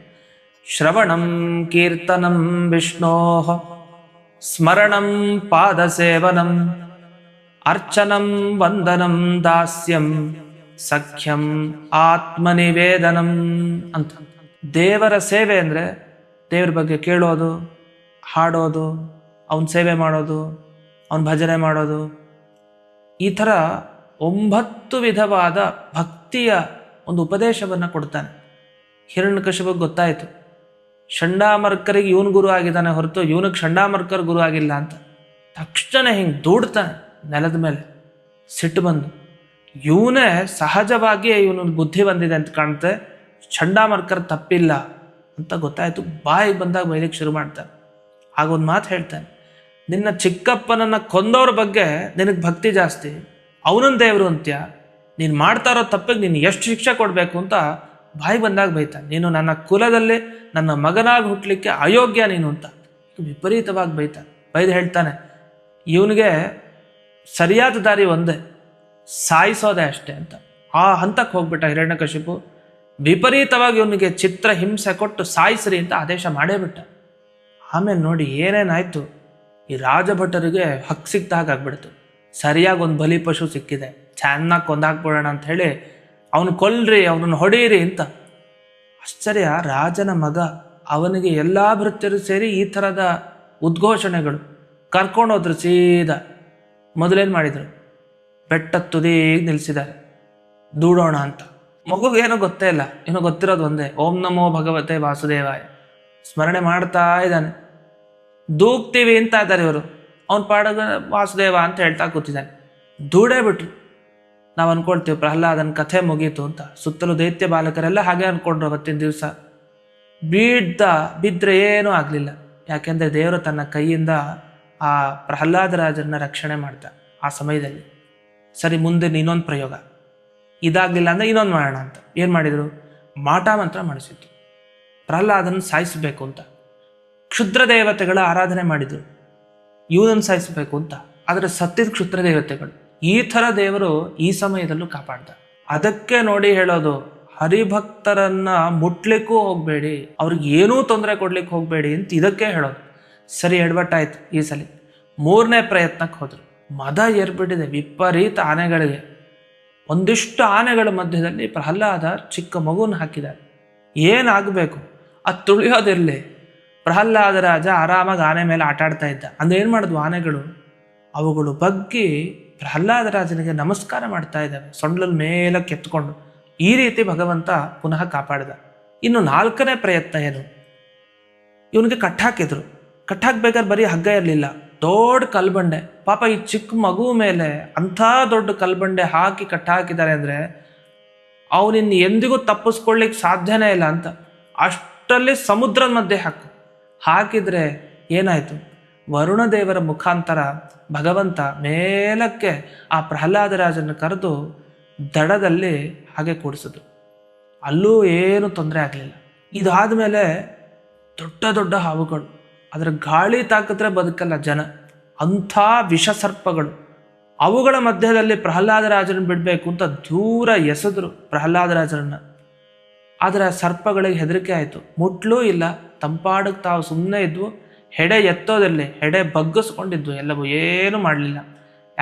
Speaker 1: ಶ್ರವಣಂ ಕೀರ್ತನಂ ವಿಷ್ಣೋ ಸ್ಮರಣಂ ಪಾದಸೇವನಂ ಅರ್ಚನಂ ವಂದನಂ ದಾಸ್ಯಂ ಸಖ್ಯಂ ಆತ್ಮನಿವೇದನಂ ಅಂತ. ದೇವರ ಸೇವೆ ಅಂದರೆ ದೇವ್ರ ಬಗ್ಗೆ ಕೇಳೋದು, ಹಾಡೋದು, ಅವನ ಸೇವೆ ಮಾಡೋದು, ಅವನ ಭಜನೆ ಮಾಡೋದು, ಈ ಥರ 9 ವಿಧವಾದ ಭಕ್ತಿಯ ಒಂದು ಉಪದೇಶವನ್ನು ಕೊಡ್ತಾನೆ. ಹಿರಣ್ಯಕಶಿಪುಗೆ ಗೊತ್ತಾಯಿತು, ಚಂಡಾಮರ್ಕರಿಗೆ ಇವನು ಗುರು ಆಗಿದ್ದಾನೆ ಹೊರತು ಇವನಿಗೆ ಚಂಡಾಮರ್ಕರ್ ಗುರು ಆಗಿಲ್ಲ ಅಂತ. ತಕ್ಷಣ ಹಿಂಗೆ ದೂಡ್ತಾನೆ ನೆಲದ ಮೇಲೆ. ಸಿಟ್ಟು ಬಂದು, ಇವನೇ ಸಹಜವಾಗಿಯೇ ಇವನು ಬುದ್ಧಿ ಬಂದಿದೆ ಅಂತ ಕಾಣುತ್ತೆ, ಚಂಡಾಮರ್ಕರ್ ತಪ್ಪಿಲ್ಲ ಅಂತ ಗೊತ್ತಾಯಿತು. ಬಾಯಿಗೆ ಬಂದಾಗ ಬೈಲಿಕ್ಕೆ ಶುರು ಮಾಡ್ತಾನೆ. ಆಗೊಂದು ಮಾತು ಹೇಳ್ತಾನೆ, ನಿನ್ನ ಚಿಕ್ಕಪ್ಪನನ್ನು ಕೊಂದವ್ರ ಬಗ್ಗೆ ನಿನಗೆ ಭಕ್ತಿ ಜಾಸ್ತಿ, ಅವನನ್ನು ದೇವರು ಅಂತ್ಯ, ನೀನು ಮಾಡ್ತಾ ಇರೋ ತಪ್ಪಿಗೆ ನೀನು ಎಷ್ಟು ಶಿಕ್ಷೆ ಕೊಡಬೇಕು ಅಂತ ಬಾಯಿಗೆ ಬಂದಾಗ ಬೈತಾನೆ. ನೀನು ನನ್ನ ಕುಲದಲ್ಲಿ ನನ್ನ ಮಗನಾಗಿ ಹುಟ್ಟಲಿಕ್ಕೆ ಅಯೋಗ್ಯ ನೀನು ಅಂತ ವಿಪರೀತವಾಗಿ ಬೈತಾನೆ. ಬೈದು ಹೇಳ್ತಾನೆ, ಇವನಿಗೆ ಸರಿಯಾದ ದಾರಿ ಒಂದೇ, ಸಾಯಿಸೋದೆ ಅಷ್ಟೇ ಅಂತ. ಆ ಹಂತಕ್ಕೆ ಹೋಗ್ಬಿಟ್ಟ ಹಿರಣ್ಯಕಶಿಪು. ವಿಪರೀತವಾಗಿ ಇವನಿಗೆ ಚಿತ್ರ ಹಿಂಸೆ ಕೊಟ್ಟು ಸಾಯಿಸ್ರಿ ಅಂತ ಆದೇಶ ಮಾಡೇ ಬಿಟ್ಟ. ಆಮೇಲೆ ನೋಡಿ ಏನೇನಾಯಿತು, ಈ ರಾಜಭಟರಿಗೆ ಹಕ್ಕು ಸಿಕ್ತಾಗ ಆಗ್ಬಿಡ್ತು. ಸರಿಯಾಗಿ ಒಂದು ಬಲಿ ಪಶು ಸಿಕ್ಕಿದೆ, ಚೆನ್ನಾಗಿ ಕೊಂದಾಕ್ಬಿಡೋಣ ಅಂತ ಹೇಳಿ ಅವನು ಕೊಲ್ರಿ, ಅವನನ್ನು ಹೊಡೀರಿ ಅಂತ. ಆಶ್ಚರ್ಯ, ರಾಜನ ಮಗ, ಅವನಿಗೆ ಎಲ್ಲ ಭೃತ್ಯರು ಸೇರಿ ಈ ಥರದ ಉದ್ಘೋಷಣೆಗಳು ಕರ್ಕೊಂಡೋದ್ರು. ಸೀದಾ ಮೊದಲೇನು ಮಾಡಿದರು, ಬೆಟ್ಟದ ತುದಿಗೆ ನಿಲ್ಲಿಸಿದ್ದಾರೆ, ದೂಡೋಣ ಅಂತ. ಮಗುಗೇನೋ ಗೊತ್ತೇ ಇಲ್ಲ, ಏನೋ ಗೊತ್ತಿರೋದು ಒಂದೇ, ಓಂ ನಮೋ ಭಗವತೆ ವಾಸುದೇವಾಯ ಸ್ಮರಣೆ ಮಾಡ್ತಾ ಇದ್ದಾನೆ. ದೂಗ್ತೀವಿ ಅಂತ ಇದ್ದಾರೆ ಇವರು, ಅವನ ಪಾಡಗ ವಾಸುದೇವ ಅಂತ ಹೇಳ್ತಾ ಕೂತಿದ್ದಾನೆ. ದೂಡೇ ಬಿಟ್ರು. ನಾವು ಅಂದ್ಕೊಳ್ತೀವಿ ಪ್ರಹ್ಲಾದನ ಕಥೆ ಮುಗೀತು ಅಂತ. ಸುತ್ತಲೂ ದೈತ್ಯ ಬಾಲಕರೆಲ್ಲ ಹಾಗೆ ಅಂದ್ಕೊಂಡ್ರು. ಅವತ್ತಿನ ದಿವಸ ಬಿದ್ದರೆ ಏನೂ ಆಗಲಿಲ್ಲ. ಯಾಕೆಂದರೆ ದೇವರು ತನ್ನ ಕೈಯಿಂದ ಆ ಪ್ರಹ್ಲಾದರಾಜನ ರಕ್ಷಣೆ ಮಾಡ್ದ ಆ ಸಮಯದಲ್ಲಿ. ಸರಿ, ಮುಂದೆ ಇನ್ನೊಂದು ಪ್ರಯೋಗ, ಇದಾಗಲಿಲ್ಲ ಅಂದರೆ ಇನ್ನೊಂದು ಮಾಡೋಣ ಅಂತ ಏನು ಮಾಡಿದರು, ಮಾಟ ಮಂತ್ರ ಮಾಡಿಸಿತ್ತು. ಪ್ರಹ್ಲಾದನ ಸಾಯಿಸಬೇಕು ಅಂತ ಕ್ಷುದ್ರ ದೇವತೆಗಳ ಆರಾಧನೆ ಮಾಡಿದರು, ಇವನನ್ನು ಸಾಯಿಸಬೇಕು ಅಂತ. ಆದರೆ ಸತ್ತಿದ ಕ್ಷುದ್ರ ದೇವತೆಗಳು. ಈ ಥರ ದೇವರು ಈ ಸಮಯದಲ್ಲೂ ಕಾಪಾಡ್ದ. ಅದಕ್ಕೆ ನೋಡಿ ಹೇಳೋದು, ಹರಿಭಕ್ತರನ್ನ ಮುಟ್ಲಿಕ್ಕೂ ಹೋಗಬೇಡಿ, ಅವ್ರಿಗೆ ಏನೂ ತೊಂದರೆ ಕೊಡ್ಲಿಕ್ಕೆ ಹೋಗಬೇಡಿ ಅಂತ ಇದಕ್ಕೆ ಹೇಳೋದು. ಸರಿ, ಎಡವಟ್ಟಾಯ್ತು. ಈ ಸಲ 3ನೇ ಪ್ರಯತ್ನಕ್ಕೆ ಹೋದರು. ಮದ ಏರ್ಬಿಟ್ಟಿದೆ ವಿಪರೀತ ಆನೆಗಳಿಗೆ. ಒಂದಿಷ್ಟು ಆನೆಗಳ ಮಧ್ಯದಲ್ಲಿ ಪ್ರಹ್ಲಾದ ಚಿಕ್ಕ ಮಗುನ ಹಾಕಿದ್ದಾರೆ. ಏನಾಗಬೇಕು, ಅದು ತುಳಿಯೋದಿರಲಿ. ಪ್ರಹ್ಲಾದ ರಾಜ ಆರಾಮಾಗಿ ಆನೆ ಮೇಲೆ ಆಟ ಆಡ್ತಾ ಇದ್ದ. ಅಂದ್ರೆ ಏನು ಮಾಡಿದ್ವು ಆನೆಗಳು, ಅವುಗಳು ಬಗ್ಗಿ ಪ್ರಹ್ಲಾದ ರಾಜನಿಗೆ ನಮಸ್ಕಾರ ಮಾಡ್ತಾ ಇದ್ದಾವೆ, ಸೊಂಡ್ಲಲ್ಲಿ ಮೇಲಕ್ಕೆ ಎತ್ಕೊಂಡು. ಈ ರೀತಿ ಭಗವಂತ ಪುನಃ ಕಾಪಾಡಿದ. ಇನ್ನು 4ನೇ ಪ್ರಯತ್ನ ಏನು, ಇವನಿಗೆ ಕಟ್ಟಾಕಿದ್ರು. ಕಟ್ಟಾಕ್ಬೇಕಾದ್ರೆ ಬರೀ ಹಗ್ಗ ಇರಲಿಲ್ಲ, ದೊಡ್ಡ ಕಲ್ಬಂಡೆ. ಪಾಪ ಈ ಚಿಕ್ಕ ಮಗು ಮೇಲೆ ಅಂಥ ದೊಡ್ಡ ಕಲ್ಬಂಡೆ ಹಾಕಿ ಕಟ್ಟಾಕಿದ್ದಾರೆ ಅಂದರೆ ಅವನಿನ್ನು ಎಂದಿಗೂ ತಪ್ಪಿಸ್ಕೊಳ್ಳಿಕ್ಕೆ ಸಾಧ್ಯನೇ ಇಲ್ಲ ಅಂತ. ಅಷ್ಟರಲ್ಲಿ ಸಮುದ್ರದ ಮಧ್ಯೆ ಹಾಕಿದರೆ ಏನಾಯಿತು, ವರುಣದೇವರ ಮುಖಾಂತರ ಭಗವಂತ ಮೇಲಕ್ಕೆ ಆ ಪ್ರಹ್ಲಾದರಾಜನ ಕರೆದು ದಡದಲ್ಲಿ ಹಾಗೆ ಕೂಡಿಸಿದ್ರು. ಅಲ್ಲೂ ಏನು ತೊಂದರೆ ಆಗಲಿಲ್ಲ. ಇದಾದ ಮೇಲೆ ದೊಡ್ಡ ದೊಡ್ಡ ಹಾವುಗಳು, ಅದರ ಗಾಳಿ ತಾಕಿದ್ರೆ ಬದುಕಲ್ಲ ಜನ, ಅಂಥ ವಿಷಸರ್ಪಗಳು. ಅವುಗಳ ಮಧ್ಯದಲ್ಲಿ ಪ್ರಹ್ಲಾದರಾಜನ ಬಿಡಬೇಕು ಅಂತ ದೂರ ಎಸೆದ್ರು ಪ್ರಹ್ಲಾದರಾಜರನ್ನ. ಆದರೆ ಆ ಸರ್ಪಗಳಿಗೆ ಹೆದರಿಕೆ ಆಯಿತು, ಮುಟ್ಲೂ ಇಲ್ಲ, ತಂಪಾಡಕ್ಕೆ ತಾವು ಸುಮ್ಮನೆ ಇದ್ವು. ಹೆಡೆ ಎತ್ತೋದಲ್ಲಿ ಹೆಡೆ ಬಗ್ಗಿಸ್ಕೊಂಡಿದ್ವು, ಎಲ್ಲವೂ ಏನೂ ಮಾಡಲಿಲ್ಲ.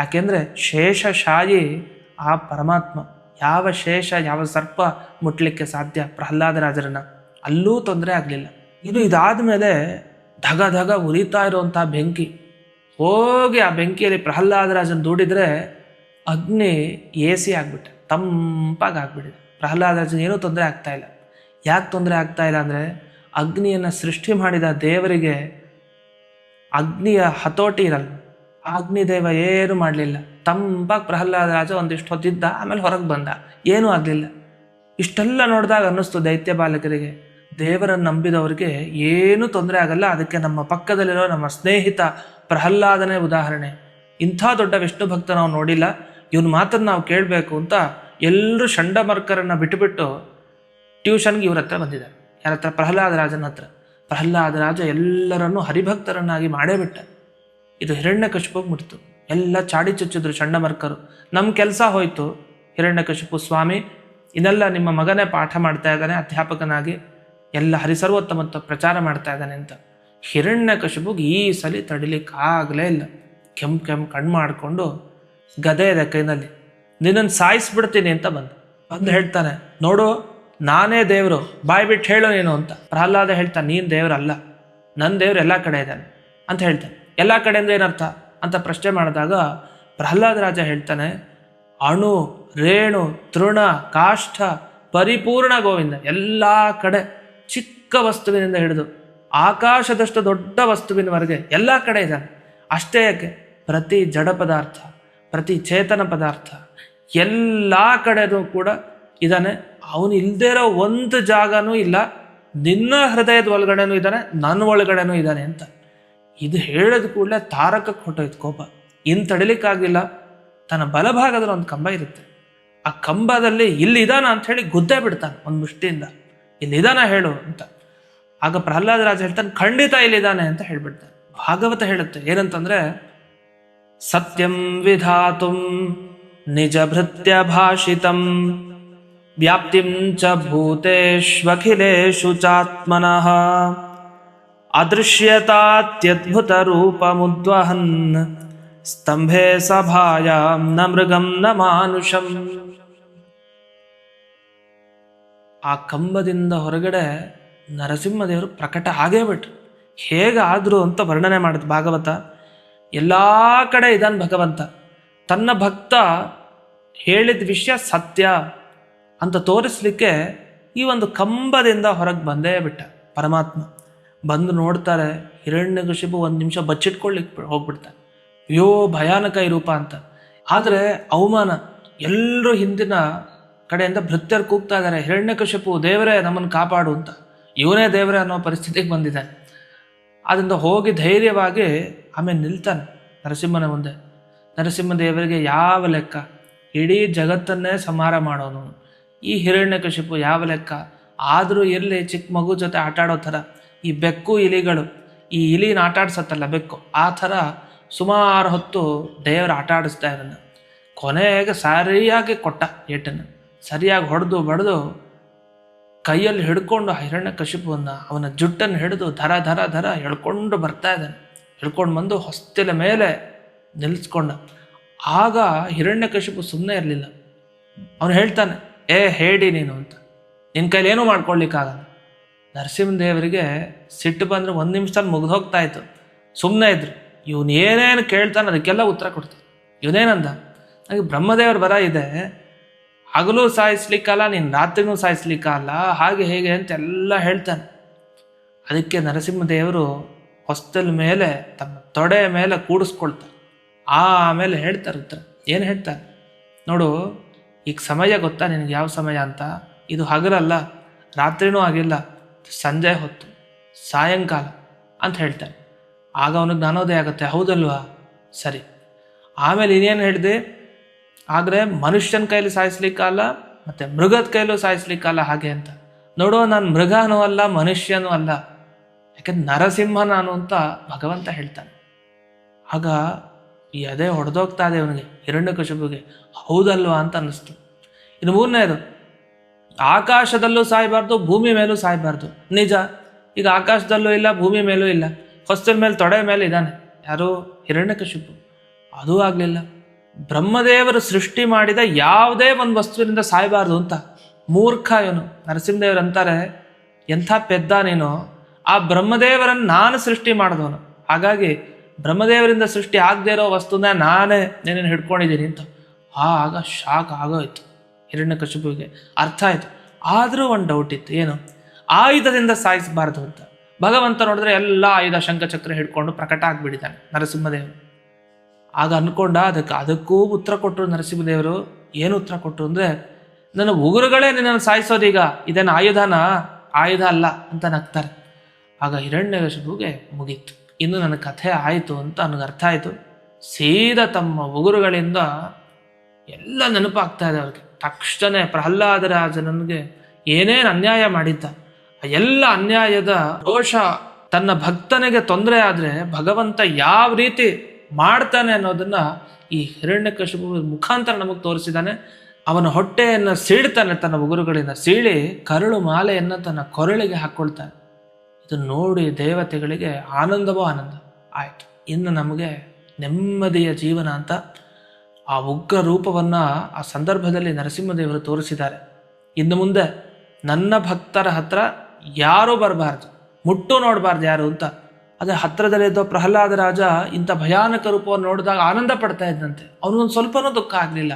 Speaker 1: ಯಾಕೆಂದರೆ ಶೇಷಶಾಯಿ ಆ ಪರಮಾತ್ಮ. ಯಾವ ಶೇಷ, ಯಾವ ಸರ್ಪ ಮುಟ್ಲಿಕ್ಕೆ ಸಾಧ್ಯ ಪ್ರಹ್ಲಾದರಾಜರನ್ನ? ಅಲ್ಲೂ ತೊಂದರೆ ಆಗಲಿಲ್ಲ. ಇದಾದ ಮೇಲೆ ಧಗ ಧಗ ಉರಿತಾ ಇರುವಂಥ ಬೆಂಕಿ, ಹೋಗಿ ಆ ಬೆಂಕಿಯಲ್ಲಿ ಪ್ರಹ್ಲಾದರಾಜನ ದೂಡಿದ್ರೆ ಅಗ್ನಿ AC ಆಗ್ಬಿಟ್ಟೆ, ತಂಪಾಗಿ ಆಗ್ಬಿಟ್ಟಿದೆ. ಪ್ರಹ್ಲಾದರಾಜನ ಏನೂ ತೊಂದರೆ ಆಗ್ತಾ ಇಲ್ಲ. ಯಾಕೆ ತೊಂದರೆ ಆಗ್ತಾ ಇಲ್ಲ ಅಂದರೆ, ಅಗ್ನಿಯನ್ನು ಸೃಷ್ಟಿ ಮಾಡಿದ ದೇವರಿಗೆ ಅಗ್ನಿಯ ಹತೋಟಿ ಇರಲ್ಲ. ಆ ಅಗ್ನಿದೇವ ಏನು ಮಾಡಲಿಲ್ಲ, ತಂಪಾಗಿ ಪ್ರಹ್ಲಾದರಾಜ ಒಂದಿಷ್ಟು ಹೊತ್ತಿದ್ದ, ಆಮೇಲೆ ಹೊರಗೆ ಬಂದ, ಏನೂ ಆಗಲಿಲ್ಲ. ಇಷ್ಟೆಲ್ಲ ನೋಡಿದಾಗ ಅನ್ನಿಸ್ತು ದೈತ್ಯ ಬಾಲಕರಿಗೆ, ದೇವರನ್ನು ನಂಬಿದವ್ರಿಗೆ ಏನೂ ತೊಂದರೆ ಆಗಲ್ಲ. ಅದಕ್ಕೆ ನಮ್ಮ ಪಕ್ಕದಲ್ಲಿರೋ ನಮ್ಮ ಸ್ನೇಹಿತ ಪ್ರಹ್ಲಾದನೇ ಉದಾಹರಣೆ. ಇಂಥ ದೊಡ್ಡ ವಿಷ್ಣು ಭಕ್ತ ನಾವು ನೋಡಿಲ್ಲ, ಇವನ ಮಾತನ್ನು ನಾವು ಕೇಳಬೇಕು ಅಂತ ಎಲ್ಲರೂ ಚಂಡಮರ್ಕರನ್ನು ಬಿಟ್ಟುಬಿಟ್ಟು ಟ್ಯೂಷನ್ಗೆ ಇವ್ರ ಹತ್ರ ಬಂದಿದ್ದಾರೆ. ಯಾರ ಹತ್ರ? ಪ್ರಹ್ಲಾದರಾಜನ ಹತ್ರ. ಪ್ರಹ್ಲಾದರಾಜ ಎಲ್ಲರನ್ನೂ ಹರಿಭಕ್ತರನ್ನಾಗಿ ಮಾಡೇ ಬಿಟ್ಟ. ಇದು ಹಿರಣ್ಯಕಶಿಪುಗೆ ಮುಟ್ಟಿತು. ಎಲ್ಲ ಚಾಡಿ ಚುಚ್ಚಿದ್ರು ಚಂಡಮರ್ಕರು. ನಮ್ಮ ಕೆಲಸ ಹೋಯಿತು. ಹಿರಣ್ಯಕಶಿಪು, ಸ್ವಾಮಿ ಇದೆಲ್ಲ ನಿಮ್ಮ ಮಗನೇ ಪಾಠ ಮಾಡ್ತಾ ಇದ್ದಾನೆ, ಅಧ್ಯಾಪಕನಾಗಿ ಎಲ್ಲ ಹರಿಸರ್ವೋತ್ತಮತ್ವ ಪ್ರಚಾರ ಮಾಡ್ತಾ ಇದ್ದಾನೆ ಅಂತ. ಹಿರಣ್ಯಕಶಿಪುಗೆ ಈ ಸಲ ತಡಿಲಿಕ್ಕಾಗಲೇ ಇಲ್ಲ. ಕೆಂಪು ಕಣ್ಣು ಮಾಡಿಕೊಂಡು, ಗದೆ ಇದೆ ಕೈನಲ್ಲಿ, ನಿನ್ನನ್ನು ಸಾಯಿಸ್ಬಿಡ್ತೀನಿ ಅಂತ ಬಂದು ಹೇಳ್ತಾನೆ, ನೋಡು ನಾನೇ ದೇವರು, ಬಾಯ್ ಬಿಟ್ಟು ಹೇಳು ನೀನು ಅಂತ. ಪ್ರಹ್ಲಾದ ಹೇಳ್ತಾನೆ, ನೀನು ದೇವರಲ್ಲ, ನನ್ನ ದೇವ್ರು ಎಲ್ಲ ಕಡೆ ಇದ್ದಾನೆ ಅಂತ ಹೇಳ್ತಾನೆ. ಎಲ್ಲ ಕಡೆ ಅಂದರೆ ಏನರ್ಥ ಅಂತ ಪ್ರಶ್ನೆ ಮಾಡಿದಾಗ ಪ್ರಹ್ಲಾದರಾಜ ಹೇಳ್ತಾನೆ, ಅಣು ರೇಣು ತೃಣ ಕಾಷ್ಠ ಪರಿಪೂರ್ಣ ಗೋವಿಂದ. ಎಲ್ಲ ಕಡೆ, ಚಿಕ್ಕ ವಸ್ತುವಿನಿಂದ ಹಿಡಿದು ಆಕಾಶದಷ್ಟು ದೊಡ್ಡ ವಸ್ತುವಿನವರೆಗೆ ಎಲ್ಲ ಕಡೆ ಇದ್ದಾನೆ. ಅಷ್ಟೇ ಯಾಕೆ, ಪ್ರತಿ ಜಡ ಪದಾರ್ಥ, ಪ್ರತಿ ಚೇತನ ಪದಾರ್ಥ ಎಲ್ಲ ಕಡೆನೂ ಕೂಡ ಇದ್ದಾನೆ. ಅವನು ಇಲ್ಲದೇ ಇರೋ ಒಂದು ಜಾಗನೂ ಇಲ್ಲ. ನಿನ್ನ ಹೃದಯದ ಒಳಗಡೆನೂ ಇದ್ದಾನೆ, ನನ್ನ ಒಳಗಡೆನೂ ಇದ್ದಾನೆ ಅಂತ. ಇದು ಹೇಳಿದ ಕೂಡಲೇ ತಾರಕಕ್ಕೆ ಹೊಟ್ಟೋಯ್ತು ಕೋಪ. ಇನ್ನು ತಡಿಲಿಕ್ಕಾಗಲಿಲ್ಲ. ತನ್ನ ಬಲಭಾಗದಲ್ಲಿ ಒಂದು ಕಂಬ ಇರುತ್ತೆ, ಆ ಕಂಬದಲ್ಲಿ ಇಲ್ಲಿದಾನ ಅಂತ ಹೇಳಿ ಗುದ್ದೇ ಬಿಡ್ತಾನೆ ಒಂದು ಮುಷ್ಟಿಯಿಂದ, ಇಲ್ಲಿದಾನ ಹೇಳು ಅಂತ. ಆಗ ಪ್ರಹ್ಲಾದರಾಜ ಹೇಳ್ತಾನೆ, ಖಂಡಿತ ಇಲ್ಲಿದ್ದಾನೆ ಅಂತ ಹೇಳ್ಬಿಡ್ತಾನೆ. ಭಾಗವತ ಹೇಳುತ್ತೆ ಏನಂತಂದ್ರೆ, ಸತ್ಯಂ ವಿಧಾತುಂ ನಿಜ ಭೃತ್ಯ ಭಾಷಿತಂ ವ್ಯಾಪ್ತಿಂ ಚ ಭೂತೇಷ್ವಖಿಲೇಷು ಚಾತ್ಮನಃ ಅದೃಶ್ಯತಾತ್ಯದ್ಭುತ ರೂಪಮುದ್ವಹನ್ ಸ್ತಂಭೆ ಸಭಾಯಾಂ ನ ಮೃಗಂ ನ ಮಾನುಷಂ. ಆ ಕಂಬದಿಂದ ಹೊರಗಡೆ ನರಸಿಂಹದೇವರು ಪ್ರಕಟ ಆಗೇ ಬಿಟ್ರು. ಹೇಗಾದ್ರು ಅಂತ ವರ್ಣನೆ ಮಾಡಿದ ಭಾಗವತ. ಎಲ್ಲ ಕಡೆ ಇದ್ದಾನೆ ಭಗವಂತ. ತನ್ನ ಭಕ್ತ ಹೇಳಿದ ವಿಷಯ ಸತ್ಯ ಅಂತ ತೋರಿಸ್ಲಿಕ್ಕೆ ಈ ಒಂದು ಕಂಬದಿಂದ ಹೊರಗೆ ಬಂದೇ ಬಿಟ್ಟ ಪರಮಾತ್ಮ. ಬಂದು ನೋಡ್ತಾರೆ, ಹಿರಣ್ಯಕಶಿಪು ಒಂದು ನಿಮಿಷ ಬಚ್ಚಿಟ್ಕೊಳ್ಳಿಕ್ಕೆ ಹೋಗ್ಬಿಡ್ತಾನೆ. ಅಯ್ಯೋ ಭಯಾನಕ ಈ ರೂಪ ಅಂತ. ಆದರೆ ಅವಮಾನ. ಎಲ್ಲರೂ ಹಿಂದಿನ ಕಡೆಯಿಂದ ಭೃತ್ಯರು ಕೂಗ್ತಾ ಇದ್ದಾರೆ, ಹಿರಣ್ಯಕಶಿಪು ದೇವರೇ ನಮ್ಮನ್ನು ಕಾಪಾಡು ಅಂತ. ಇವನೇ ದೇವರೇ ಅನ್ನೋ ಪರಿಸ್ಥಿತಿಗೆ ಬಂದಿದ್ದಾನೆ. ಅದರಿಂದ ಹೋಗಿ ಧೈರ್ಯವಾಗಿ ಆಮೇಲೆ ನಿಲ್ತಾನೆ ನರಸಿಂಹನ ಮುಂದೆ. ನರಸಿಂಹದೇವರಿಗೆ ಯಾವ ಲೆಕ್ಕ, ಇಡೀ ಜಗತ್ತನ್ನೇ ಸಂಹಾರ ಮಾಡೋನು ಈ ಹಿರಣ್ಯಕಶಿಪು ಯಾವ ಲೆಕ್ಕ. ಆದರೂ ಇರಲಿ, ಚಿಕ್ಕ ಮಗು ಜೊತೆ ಆಟಾಡೋ ಥರ ಈ ಬೆಕ್ಕು ಇಲಿಗಳು, ಈ ಇಲಿನ ಆಟಾಡ್ಸತ್ತಲ್ಲ ಬೆಕ್ಕು, ಆ ಥರ ಸುಮಾರು ಹೊತ್ತು ದೇವರು ಆಟ ಆಡಿಸ್ತಾ ಇರೋಣ. ಕೊನೆಗೆ ಸರಿಯಾಗಿ ಕೊಟ್ಟ ಏಟನ್ನು, ಸರಿಯಾಗಿ ಹೊಡೆದು ಬಡ್ದು ಕೈಯಲ್ಲಿ ಹಿಡ್ಕೊಂಡು ಹಿರಣ್ಯಕಶಿಪುವನ್ನು, ಅವನ ಜುಟ್ಟನ್ನು ಹಿಡಿದು ಧರ ಧರ ಧರ ಎಳ್ಕೊಂಡು ಬರ್ತಾ ಇದ್ದಾನೆ. ಹಿಡ್ಕೊಂಡು ಬಂದು ಹೊಸ್ತಿಲ ಮೇಲೆ ನಿಲ್ಲಿಸ್ಕೊಂಡ. ಆಗ ಹಿರಣ್ಯಕಶಿಪು ಸುಮ್ಮನೆ ಇರಲಿಲ್ಲ. ಅವನು ಹೇಳ್ತಾನೆ, ಹೇಳಿ ನೀನು ಅಂತ, ನಿನ್ನ ಕೈಲಿ ಏನೂ ಮಾಡ್ಕೊಳ್ಲಿಕ್ಕಾಗಲ್ಲ. ನರಸಿಂಹದೇವರಿಗೆ ಸಿಟ್ಟು ಬಂದರೆ ಒಂದು ನಿಮಿಷದಲ್ಲಿ ಮುಗಿದು ಹೋಗ್ತಾ ಇತ್ತು. ಸುಮ್ಮನೆ ಇದ್ರು. ಇವನು ಏನೇನು ಕೇಳ್ತಾನೆ ಅದಕ್ಕೆಲ್ಲ ಉತ್ತರ ಕೊಡ್ತಾನೆ. ಇವನೇನಂದ, ನನಗೆ ಬ್ರಹ್ಮದೇವ್ರ ಬರ ಇದೆ, ಹಗಲೂ ಸಾಯಿಸ್ಲಿಕ್ಕಲ್ಲ, ನೀನು ರಾತ್ರಿನೂ ಸಾಯಿಸ್ಲಿಕ್ಕಲ್ಲ, ಹಾಗೆ ಹೇಗೆ ಅಂತೆಲ್ಲ ಹೇಳ್ತಾನೆ. ಅದಕ್ಕೆ ನರಸಿಂಹದೇವರು ಹೊಸ್ತಲ ಮೇಲೆ ತಮ್ಮ ತೊಡೆ ಮೇಲೆ ಕೂಡಿಸ್ಕೊಳ್ತಾರೆ. ಆಮೇಲೆ ಹೇಳ್ತಾರೆ ಉತ್ತರ. ಏನು ಹೇಳ್ತಾರೆ ನೋಡು, ಈಗ ಸಮಯ ಗೊತ್ತಾ ನಿನಗೆ ಯಾವ ಸಮಯ ಅಂತ? ಇದು ಹಗಲಲ್ಲ, ರಾತ್ರಿನೂ ಆಗಿಲ್ಲ, ಸಂಜೆ ಹೊತ್ತು, ಸಾಯಂಕಾಲ ಅಂತ ಹೇಳ್ತಾನೆ. ಆಗ ಅವನಿಗೆ ಜ್ಞಾನೋದಯ ಆಗುತ್ತೆ. ಹೌದಲ್ವಾ? ಸರಿ. ಆಮೇಲೆ ಇನ್ನೇನು ಹೇಳಿದೆ, ಆದರೆ ಮನುಷ್ಯನ ಕೈಲಿ ಸಾಯಿಸ್ಲಿಕ್ಕಲ್ಲ, ಮತ್ತು ಮೃಗದ ಕೈಲೂ ಸಾಯಿಸ್ಲಿಕ್ಕಲ್ಲ ಹಾಗೆ ಅಂತ. ನೋಡು, ನಾನು ಮೃಗನೂ ಅಲ್ಲ, ಮನುಷ್ಯನೂ ಅಲ್ಲ, ಯಾಕೆಂದ್ರೆ ನರಸಿಂಹ ನಾನು ಅಂತ ಭಗವಂತ ಹೇಳ್ತಾನೆ. ಆಗ ಈ ಅದೇ ಹೊಡೆದೋಗ್ತಾ ಇದೆ ಅವನಿಗೆ, ಹಿರಣ್ಯಕಶಿಪುಗೆ. ಹೌದಲ್ವಾ ಅಂತ ಅನ್ನಿಸ್ತು. ಇನ್ನು ಮೂರನೇದು, ಆಕಾಶದಲ್ಲೂ ಸಾಯಬಾರ್ದು, ಭೂಮಿ ಮೇಲೂ ಸಾಯಬಾರ್ದು. ನಿಜ, ಈಗ ಆಕಾಶದಲ್ಲೂ ಇಲ್ಲ, ಭೂಮಿ ಮೇಲೂ ಇಲ್ಲ, ಹೊಸ್ತಿನ ಮೇಲೆ ತೊಡೆ ಮೇಲೆ ಇದ್ದಾನೆ ಯಾರು? ಹಿರಣ್ಯಕಶಿಪು. ಅದೂ ಆಗಲಿಲ್ಲ. ಬ್ರಹ್ಮದೇವರು ಸೃಷ್ಟಿ ಮಾಡಿದ ಯಾವುದೇ ಒಂದು ವಸ್ತುವಿನಿಂದ ಸಾಯಬಾರ್ದು ಅಂತ. ಮೂರ್ಖ ಇವನು. ನರಸಿಂಹದೇವರು ಅಂತಾರೆ, ಎಂಥ ಪೆದ್ದ ನೀನು, ಆ ಬ್ರಹ್ಮದೇವರನ್ನು ನಾನು ಸೃಷ್ಟಿ ಮಾಡಿದವನು, ಹಾಗಾಗಿ ಬ್ರಹ್ಮದೇವರಿಂದ ಸೃಷ್ಟಿ ಆಗದೆ ಇರೋ ವಸ್ತುನ ನಾನೇ ನೀನೇನು ಹಿಡ್ಕೊಂಡಿದ್ದೀನಿ ಅಂತ. ಆಗ ಶಾಕ್ ಆಗೋಯ್ತು ಹಿರಣ್ಯಕಶಿಪುವಿಗೆ, ಅರ್ಥ ಆಯ್ತು. ಆದರೂ ಒಂದು ಡೌಟ್ ಇತ್ತು, ಏನು, ಆಯುಧದಿಂದ ಸಾಯಿಸಬಾರ್ದು ಅಂತ. ಭಗವಂತ ನೋಡಿದ್ರೆ ಎಲ್ಲ ಆಯುಧ ಶಂಖಚಕ್ರ ಹಿಡ್ಕೊಂಡು ಪ್ರಕಟ ಆಗಿಬಿಟ್ಟಿದ್ದಾನೆ ನರಸಿಂಹದೇವರು. ಆಗ ಅನ್ಕೊಂಡ, ಅದಕ್ಕೂ ಉತ್ತರ ಕೊಟ್ಟರು ನರಸಿಂಹದೇವರು. ಏನು ಉತ್ತರ ಕೊಟ್ಟರು ಅಂದರೆ, ನನ್ನ ಉಗುರುಗಳೇ ನಿನ್ನನ್ನು ಸಾಯಿಸೋದೀಗ, ಇದೇನು ಆಯುಧನ? ಆಯುಧ ಅಲ್ಲ ಅಂತ ನಗ್ತಾರೆ. ಆಗ ಹಿರಣ್ಯಕಶಿಪುವಿಗೆ ಮುಗೀತು, ಇನ್ನು ನನ್ನ ಕಥೆ ಆಯಿತು ಅಂತ ನನಗೆ ಅರ್ಥ ಆಯಿತು. ಸೀದಾ ತಮ್ಮ ಉಗುರುಗಳಿಂದ ಎಲ್ಲ ನೆನಪಾಗ್ತಾ ಇದೆ ಅವ್ರಿಗೆ. ತಕ್ಷಣ ಪ್ರಹ್ಲಾದರಾಜನಿಗೆ ಏನೇನು ಅನ್ಯಾಯ ಮಾಡಿದ್ದ, ಎಲ್ಲ ಅನ್ಯಾಯದ ರೋಷ ತನ್ನ ಭಕ್ತನಿಗೆ ತೊಂದರೆ ಆದರೆ ಭಗವಂತ ಯಾವ ರೀತಿ ಮಾಡ್ತಾನೆ ಅನ್ನೋದನ್ನ ಈ ಹಿರಣ್ಯಕಶಿಪು ಮುಖಾಂತರ ನಮಗೆ ತೋರಿಸಿದ್ದಾನೆ. ಅವನ ಹೊಟ್ಟೆಯನ್ನು ಸೀಳ್ತಾನೆ, ತನ್ನ ಉಗುರುಗಳಿಂದ ಸೀಳಿ ಕರಳು ಮಾಲೆಯನ್ನು ತನ್ನ ಕೊರಳಿಗೆ ಹಾಕ್ಕೊಳ್ತಾನೆ. ಇದನ್ನು ನೋಡಿ ದೇವತೆಗಳಿಗೆ ಆನಂದವೋ ಆನಂದ ಆಯಿತು. ಇನ್ನು ನಮಗೆ ನೆಮ್ಮದಿಯ ಜೀವನ ಅಂತ ಆ ಉಗ್ರ ರೂಪವನ್ನು ಆ ಸಂದರ್ಭದಲ್ಲಿ ನರಸಿಂಹದೇವರು ತೋರಿಸಿದ್ದಾರೆ. ಇನ್ನು ಮುಂದೆ ನನ್ನ ಭಕ್ತರ ಹತ್ರ ಯಾರೂ ಬರಬಾರ್ದು, ಮುಟ್ಟು ನೋಡಬಾರ್ದು ಯಾರು ಅಂತ. ಅದೇ ಹತ್ತಿರದಲ್ಲಿದ್ದ ಪ್ರಹ್ಲಾದ ರಾಜ ಇಂಥ ಭಯಾನಕ ರೂಪವನ್ನು ನೋಡಿದಾಗ ಆನಂದ ಪಡ್ತಾ ಇದ್ದಂತೆ. ಅವನಿಗೊಂದು ಸ್ವಲ್ಪನೂ ದುಃಖ ಆಗಲಿಲ್ಲ.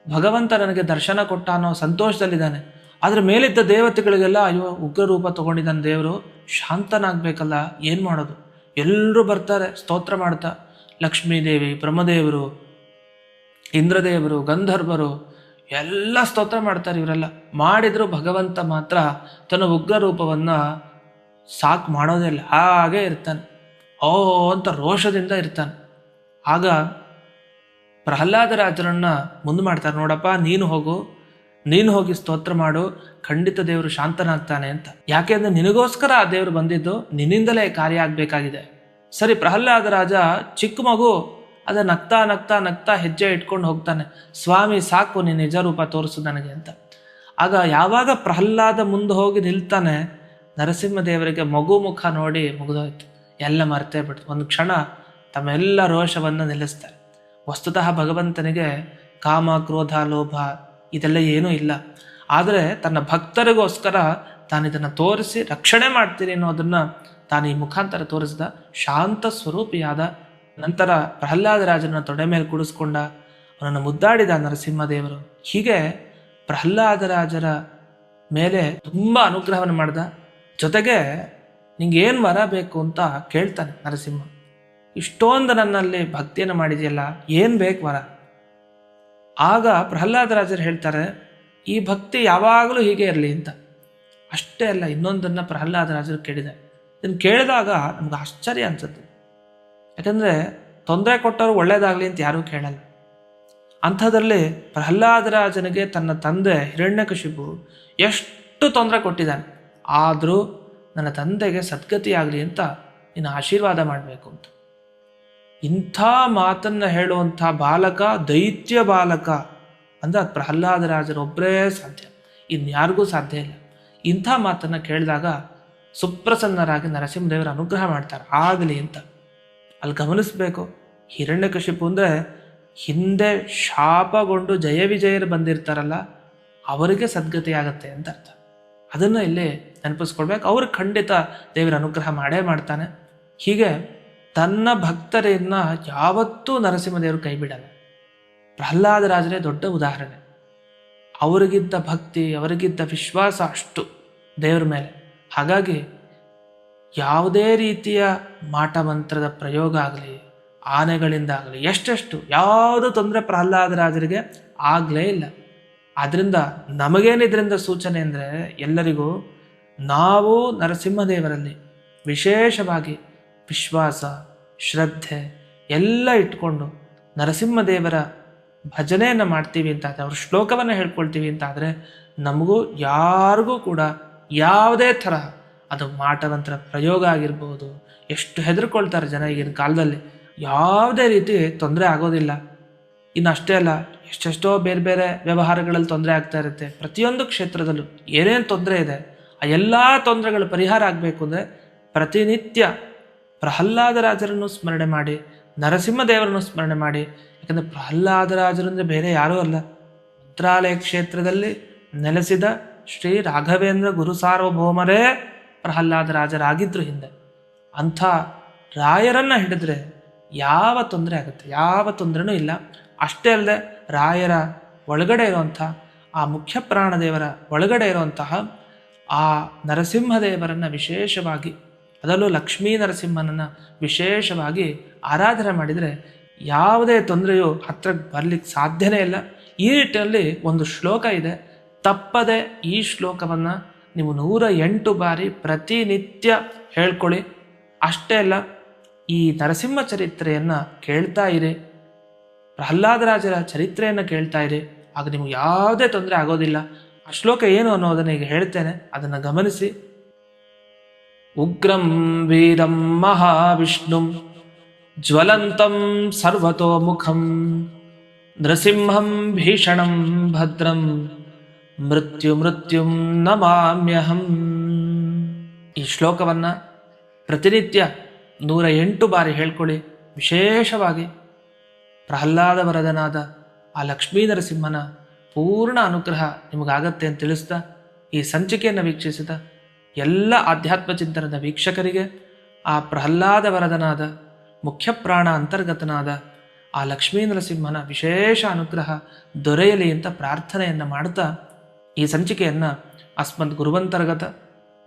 Speaker 1: ಭಗವಂತ ನನಗೆ ದರ್ಶನ ಕೊಟ್ಟ ಅನ್ನೋ ಸಂತೋಷದಲ್ಲಿದ್ದಾನೆ. ಆದರೆ ಮೇಲಿದ್ದ ದೇವತೆಗಳಿಗೆಲ್ಲ ಅಯ್ಯೋ ಉಗ್ರ ರೂಪ ತಗೊಂಡಿದ್ದಾನೆ ದೇವರು, ಶಾಂತನಾಗಬೇಕಲ್ಲ, ಏನು ಮಾಡೋದು? ಎಲ್ಲರೂ ಬರ್ತಾರೆ ಸ್ತೋತ್ರ ಮಾಡ್ತಾ. ಲಕ್ಷ್ಮೀದೇವಿ, ಬ್ರಹ್ಮದೇವರು, ಇಂದ್ರದೇವರು, ಗಂಧರ್ವರು ಎಲ್ಲ ಸ್ತೋತ್ರ ಮಾಡ್ತಾರೆ. ಇವರೆಲ್ಲ ಮಾಡಿದ್ರು ಭಗವಂತ ಮಾತ್ರ ತನ್ನ ಉಗ್ರ ರೂಪವನ್ನು ಸಾಕು ಮಾಡೋದೇ ಇಲ್ಲ, ಹಾಗೆ ಇರ್ತಾನೆ. ಓ ಅಂತ ರೋಷದಿಂದ ಇರ್ತಾನೆ. ಆಗ ಪ್ರಹ್ಲಾದರಾಜರನ್ನ ಮುಂದೆ ಮಾಡ್ತಾರೆ, ನೋಡಪ್ಪ ನೀನು ಹೋಗಿ ಸ್ತೋತ್ರ ಮಾಡು, ಖಂಡಿತ ದೇವರು ಶಾಂತನಾಗ್ತಾನೆ ಅಂತ. ಯಾಕೆಂದ್ರೆ ನಿನಗೋಸ್ಕರ ಆ ದೇವರು ಬಂದಿದ್ದು, ನಿನ್ನಿಂದಲೇ ಕಾರ್ಯ ಆಗಬೇಕಾಗಿದೆ. ಸರಿ, ಪ್ರಹ್ಲಾದರಾಜ ಚಿಕ್ಕ ಮಗು, ಅದ ನಗ್ತಾ ನಗ್ತಾ ನಗ್ತಾ ಹೆಜ್ಜೆ ಇಟ್ಕೊಂಡು ಹೋಗ್ತಾನೆ, ಸ್ವಾಮಿ ಸಾಕು ನೀನು ನಿಜ ರೂಪ ತೋರಿಸು ನನಗೆ ಅಂತ. ಆಗ ಯಾವಾಗ ಪ್ರಹ್ಲಾದ ಮುಂದೆ ಹೋಗಿ ನಿಲ್ತಾನೆ, ನರಸಿಂಹದೇವರಿಗೆ ಮಗು ಮುಖ ನೋಡಿ ಮುಗಿದೋಯ್ತು, ಎಲ್ಲ ಮರ್ತೇ ಬಿಡ್ತು. ಒಂದು ಕ್ಷಣ ತಮ್ಮೆಲ್ಲ ರೋಷವನ್ನು ನಿಲ್ಲಿಸ್ತಾರೆ. ವಸ್ತುತಃ ಭಗವಂತನಿಗೆ ಕಾಮ, ಕ್ರೋಧ, ಲೋಭ ಇದೆಲ್ಲ ಏನೂ ಇಲ್ಲ. ಆದರೆ ತನ್ನ ಭಕ್ತರಿಗೋಸ್ಕರ ತಾನಿದನ್ನು ತೋರಿಸಿ ರಕ್ಷಣೆ ಮಾಡ್ತೀನಿ ಅನ್ನೋದನ್ನು ತಾನು ಈ ಮುಖಾಂತರ ತೋರಿಸಿದ ಶಾಂತ ಸ್ವರೂಪಿಯಾದ. ನಂತರ ಪ್ರಹ್ಲಾದರಾಜನ ತೊಡೆ ಮೇಲೆ ಕೂಡಿಸ್ಕೊಂಡ, ಅವನನ್ನು ಮುದ್ದಾಡಿದ ನರಸಿಂಹದೇವರು. ಹೀಗೆ ಪ್ರಹ್ಲಾದರಾಜರ ಮೇಲೆ ತುಂಬ ಅನುಗ್ರಹವನ್ನು ಮಾಡಿದ. ಜೊತೆಗೆ ನಿಂಗೆ ಏನು ವರ ಬೇಕು ಅಂತ ಕೇಳ್ತಾನೆ ನರಸಿಂಹ. ಇಷ್ಟೊಂದು ನನ್ನಲ್ಲಿ ಭಕ್ತಿಯನ್ನು ಮಾಡಿದೆಯಲ್ಲ, ಏನು ಬೇಕು ವರ? ಆಗ ಪ್ರಹ್ಲಾದರಾಜರು ಹೇಳ್ತಾರೆ, ಈ ಭಕ್ತಿ ಯಾವಾಗಲೂ ಹೀಗೆ ಇರಲಿ ಅಂತ. ಅಷ್ಟೇ ಅಲ್ಲ, ಇನ್ನೊಂದನ್ನು ಪ್ರಹ್ಲಾದರಾಜರು ಕೇಳಿದ್ದಾರೆ. ಇದನ್ನು ಕೇಳಿದಾಗ ನಮ್ಗೆ ಆಶ್ಚರ್ಯ ಅನ್ಸುತ್ತೆ. ಯಾಕಂದರೆ ತೊಂದರೆ ಕೊಟ್ಟವರು ಒಳ್ಳೇದಾಗಲಿ ಅಂತ ಯಾರೂ ಕೇಳಲ್ಲ. ಅಂಥದ್ರಲ್ಲಿ ಪ್ರಹ್ಲಾದರಾಜನಿಗೆ ತನ್ನ ತಂದೆ ಹಿರಣ್ಯಕಶಿಪು ಎಷ್ಟು ತೊಂದರೆ ಕೊಟ್ಟಿದ್ದಾನೆ, ಆದರೂ ನನ್ನ ತಂದೆಗೆ ಸದ್ಗತಿ ಆಗಲಿ ಅಂತ ನೀನು ಆಶೀರ್ವಾದ ಮಾಡಬೇಕು ಅಂತ. ಇಂಥ ಮಾತನ್ನು ಹೇಳುವಂಥ ಬಾಲಕ, ದೈತ್ಯ ಬಾಲಕ ಅಂದರೆ ಅದು ಪ್ರಹ್ಲಾದರಾಜರೊಬ್ಬರೇ ಸಾಧ್ಯ, ಇನ್ಯಾರಿಗೂ ಸಾಧ್ಯ ಇಲ್ಲ. ಇಂಥ ಮಾತನ್ನು ಕೇಳಿದಾಗ ಸುಪ್ರಸನ್ನರಾಗಿ ನರಸಿಂಹದೇವರು ಅನುಗ್ರಹ ಮಾಡ್ತಾರೆ, ಆಗಲಿ ಅಂತ. ಅಲ್ಲಿ ಗಮನಿಸಬೇಕು, ಹಿರಣ್ಯಕಶಿಪು ಅಂದರೆ ಹಿಂದೆ ಶಾಪಗೊಂಡು ಜಯ ವಿಜಯರು ಬಂದಿರ್ತಾರಲ್ಲ, ಅವರಿಗೆ ಸದ್ಗತಿ ಆಗತ್ತೆ ಅಂತ ಅರ್ಥ. ಅದನ್ನು ಇಲ್ಲಿ ನೆನಪಿಸ್ಕೊಳ್ಬೇಕು. ಅವರು ಖಂಡಿತ ದೇವರ ಅನುಗ್ರಹ ಮಾಡೇ ಮಾಡ್ತಾನೆ. ಹೀಗೆ ತನ್ನ ಭಕ್ತರನ್ನ ಯಾವತ್ತೂ ನರಸಿಂಹದೇವರು ಕೈ ಬಿಡಲ್ಲ. ಪ್ರಹ್ಲಾದರಾಜರೇ ದೊಡ್ಡ ಉದಾಹರಣೆ. ಅವರಿಗಿದ್ದ ಭಕ್ತಿ, ಅವರಿಗಿದ್ದ ವಿಶ್ವಾಸ ಅಷ್ಟು ದೇವರ ಮೇಲೆ. ಹಾಗಾಗಿ ಯಾವುದೇ ರೀತಿಯ ಮಾಟ ಮಂತ್ರದ ಪ್ರಯೋಗ ಆಗಲಿ, ಆನೆಗಳಿಂದ ಆಗಲಿ, ಎಷ್ಟೆಷ್ಟು ಯಾವುದು ತೊಂದರೆ ಪ್ರಹ್ಲಾದರಾಜರಿಗೆ ಆಗಲೇ ಇಲ್ಲ. ಆದ್ದರಿಂದ ನಮಗೇನಿದ್ರಿಂದ ಸೂಚನೆ ಅಂದರೆ, ಎಲ್ಲರಿಗೂ ನಾವು ನರಸಿಂಹದೇವರಲ್ಲಿ ವಿಶೇಷವಾಗಿ ವಿಶ್ವಾಸ, ಶ್ರದ್ಧೆ ಎಲ್ಲ ಇಟ್ಕೊಂಡು ನರಸಿಂಹದೇವರ ಭಜನೆಯನ್ನು ಮಾಡ್ತೀವಿ ಅಂತಾದರೆ, ಅವ್ರ ಶ್ಲೋಕವನ್ನು ಹೇಳ್ಕೊಳ್ತೀವಿ ಅಂತಾದರೆ, ನಮಗೂ ಯಾರಿಗೂ ಕೂಡ ಯಾವುದೇ ತರಹ ಅದು ಮಾಟವಂತರ ಪ್ರಯೋಗ ಆಗಿರ್ಬೋದು, ಎಷ್ಟು ಹೆದರ್ಕೊಳ್ತಾರೆ ಜನ ಈಗಿನ ಕಾಲದಲ್ಲಿ, ಯಾವುದೇ ರೀತಿ ತೊಂದರೆ ಆಗೋದಿಲ್ಲ. ಇನ್ನು ಅಷ್ಟೇ ಅಲ್ಲ, ಎಷ್ಟೆಷ್ಟೋ ಬೇರೆ ಬೇರೆ ವ್ಯವಹಾರಗಳಲ್ಲಿ ತೊಂದರೆ ಆಗ್ತಾ ಇರುತ್ತೆ. ಪ್ರತಿಯೊಂದು ಕ್ಷೇತ್ರದಲ್ಲೂ ಏನೇನು ತೊಂದರೆ ಇದೆ, ಆ ಎಲ್ಲ ತೊಂದರೆಗಳು ಪರಿಹಾರ ಆಗಬೇಕು ಅಂದರೆ ಪ್ರತಿನಿತ್ಯ ಪ್ರಹ್ಲಾದರಾಜರನ್ನು ಸ್ಮರಣೆ ಮಾಡಿ, ನರಸಿಂಹದೇವರನ್ನು ಸ್ಮರಣೆ ಮಾಡಿ, ಯಾಕಂದರೆ ಪ್ರಹ್ಲಾದರಾಜರಂದರೆ ಬೇರೆ ಯಾರೂ ಅಲ್ಲ, ಮಂತ್ರಾಲಯ ಕ್ಷೇತ್ರದಲ್ಲಿ ನೆಲೆಸಿದ ಶ್ರೀ ರಾಘವೇಂದ್ರ ಗುರು ಸಾರ್ವಭೌಮರೇ ಪ್ರಹ್ಲಾದರಾಜರಾಗಿದ್ದರು ಹಿಂದೆ. ಅಂಥ ರಾಯರನ್ನು ಹಿಡಿದ್ರೆ ಯಾವ ತೊಂದರೆ ಆಗುತ್ತೆ? ಯಾವ ತೊಂದರೆನೂ ಇಲ್ಲ. ಅಷ್ಟೇ ಅಲ್ಲದೆ ರಾಯರ ಒಳಗಡೆ ಇರುವಂಥ ಆ ಮುಖ್ಯ ಪ್ರಾಣದೇವರ ಒಳಗಡೆ ಇರುವಂತಹ ಆ ನರಸಿಂಹದೇವರನ್ನು ವಿಶೇಷವಾಗಿ, ಅದರಲ್ಲೂ ಲಕ್ಷ್ಮೀ ನರಸಿಂಹನನ್ನು ವಿಶೇಷವಾಗಿ ಆರಾಧನೆ ಮಾಡಿದರೆ ಯಾವುದೇ ತೊಂದರೆಯೂ ಹತ್ರಕ್ಕೆ ಬರಲಿಕ್ಕೆ ಸಾಧ್ಯನೇ ಇಲ್ಲ. ಈ ನಿಟ್ಟಿನಲ್ಲಿ ಒಂದು ಶ್ಲೋಕ ಇದೆ, ತಪ್ಪದೆ ಈ ಶ್ಲೋಕವನ್ನು ನೀವು 108 ಬಾರಿ ಪ್ರತಿನಿತ್ಯ ಹೇಳ್ಕೊಳ್ಳಿ. ಅಷ್ಟೇ ಅಲ್ಲ, ಈ ನರಸಿಂಹ ಚರಿತ್ರೆಯನ್ನು ಕೇಳ್ತಾ ಇರಿ, ಪ್ರಹ್ಲಾದರಾಜರ ಚರಿತ್ರೆಯನ್ನು ಕೇಳ್ತಾ ಇರಿ, ಆಗ ನಿಮ್ಗೆ ಯಾವುದೇ ತೊಂದರೆ ಆಗೋದಿಲ್ಲ. ಆ ಶ್ಲೋಕ ಏನು ಅನ್ನೋದನ್ನು ಈಗ ಹೇಳ್ತೇನೆ, ಅದನ್ನು ಗಮನಿಸಿ. ಉಗ್ರಂ ವೀರಂ ಮಹಾವಿಷ್ಣುಂ ಜ್ವಲಂತಂ ಸರ್ವತೋಮುಖಂ ನೃಸಿಂಹಂ ಭೀಷಣಂ ಭದ್ರಂ ಮೃತ್ಯುಂ ನಮಾಮ್ಯಹಂ. ಈ ಶ್ಲೋಕವನ್ನು ಪ್ರತಿನಿತ್ಯ 108 ಬಾರಿ ಹೇಳ್ಕೊಳ್ಳಿ. ವಿಶೇಷವಾಗಿ ಪ್ರಹ್ಲಾದ ವರದನಾದ ಆ ಲಕ್ಷ್ಮೀ ನರಸಿಂಹನ ಪೂರ್ಣ ಅನುಗ್ರಹ ನಿಮಗಾಗತ್ತೆ ಅಂತ ತಿಳಿಸ್ತಾ, ಈ ಸಂಚಿಕೆಯನ್ನು ವೀಕ್ಷಿಸಿದ ಎಲ್ಲ ಆಧ್ಯಾತ್ಮ ಚಿಂತನದ ವೀಕ್ಷಕರಿಗೆ ಆ ಪ್ರಹ್ಲಾದ ವರದನಾದ ಮುಖ್ಯ ಪ್ರಾಣ ಅಂತರ್ಗತನಾದ ಆ ಲಕ್ಷ್ಮೀ ನರಸಿಂಹನ ವಿಶೇಷ ಅನುಗ್ರಹ ದೊರೆಯಲಿ ಅಂತ ಪ್ರಾರ್ಥನೆಯನ್ನು ಮಾಡ್ತಾ, ಈ ಸಂಚಿಕೆಯನ್ನು ಅಸ್ಮದ್ ಗುರುವಂತರ್ಗತ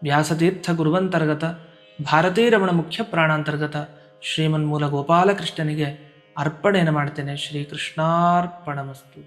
Speaker 1: ವ್ಯಾಸತೀರ್ಥ ಗುರುವಂತರ್ಗತ ಭಾರತೀರಮಣ ಮುಖ್ಯ ಪ್ರಾಣಾಂತರ್ಗತ ಶ್ರೀಮನ್ಮೂಲ ಗೋಪಾಲಕೃಷ್ಣನಿಗೆ ಅರ್ಪಣೆಯನ್ನು ಮಾಡ್ತೇನೆ. ಶ್ರೀಕೃಷ್ಣಾರ್ಪಣಮಸ್ತು.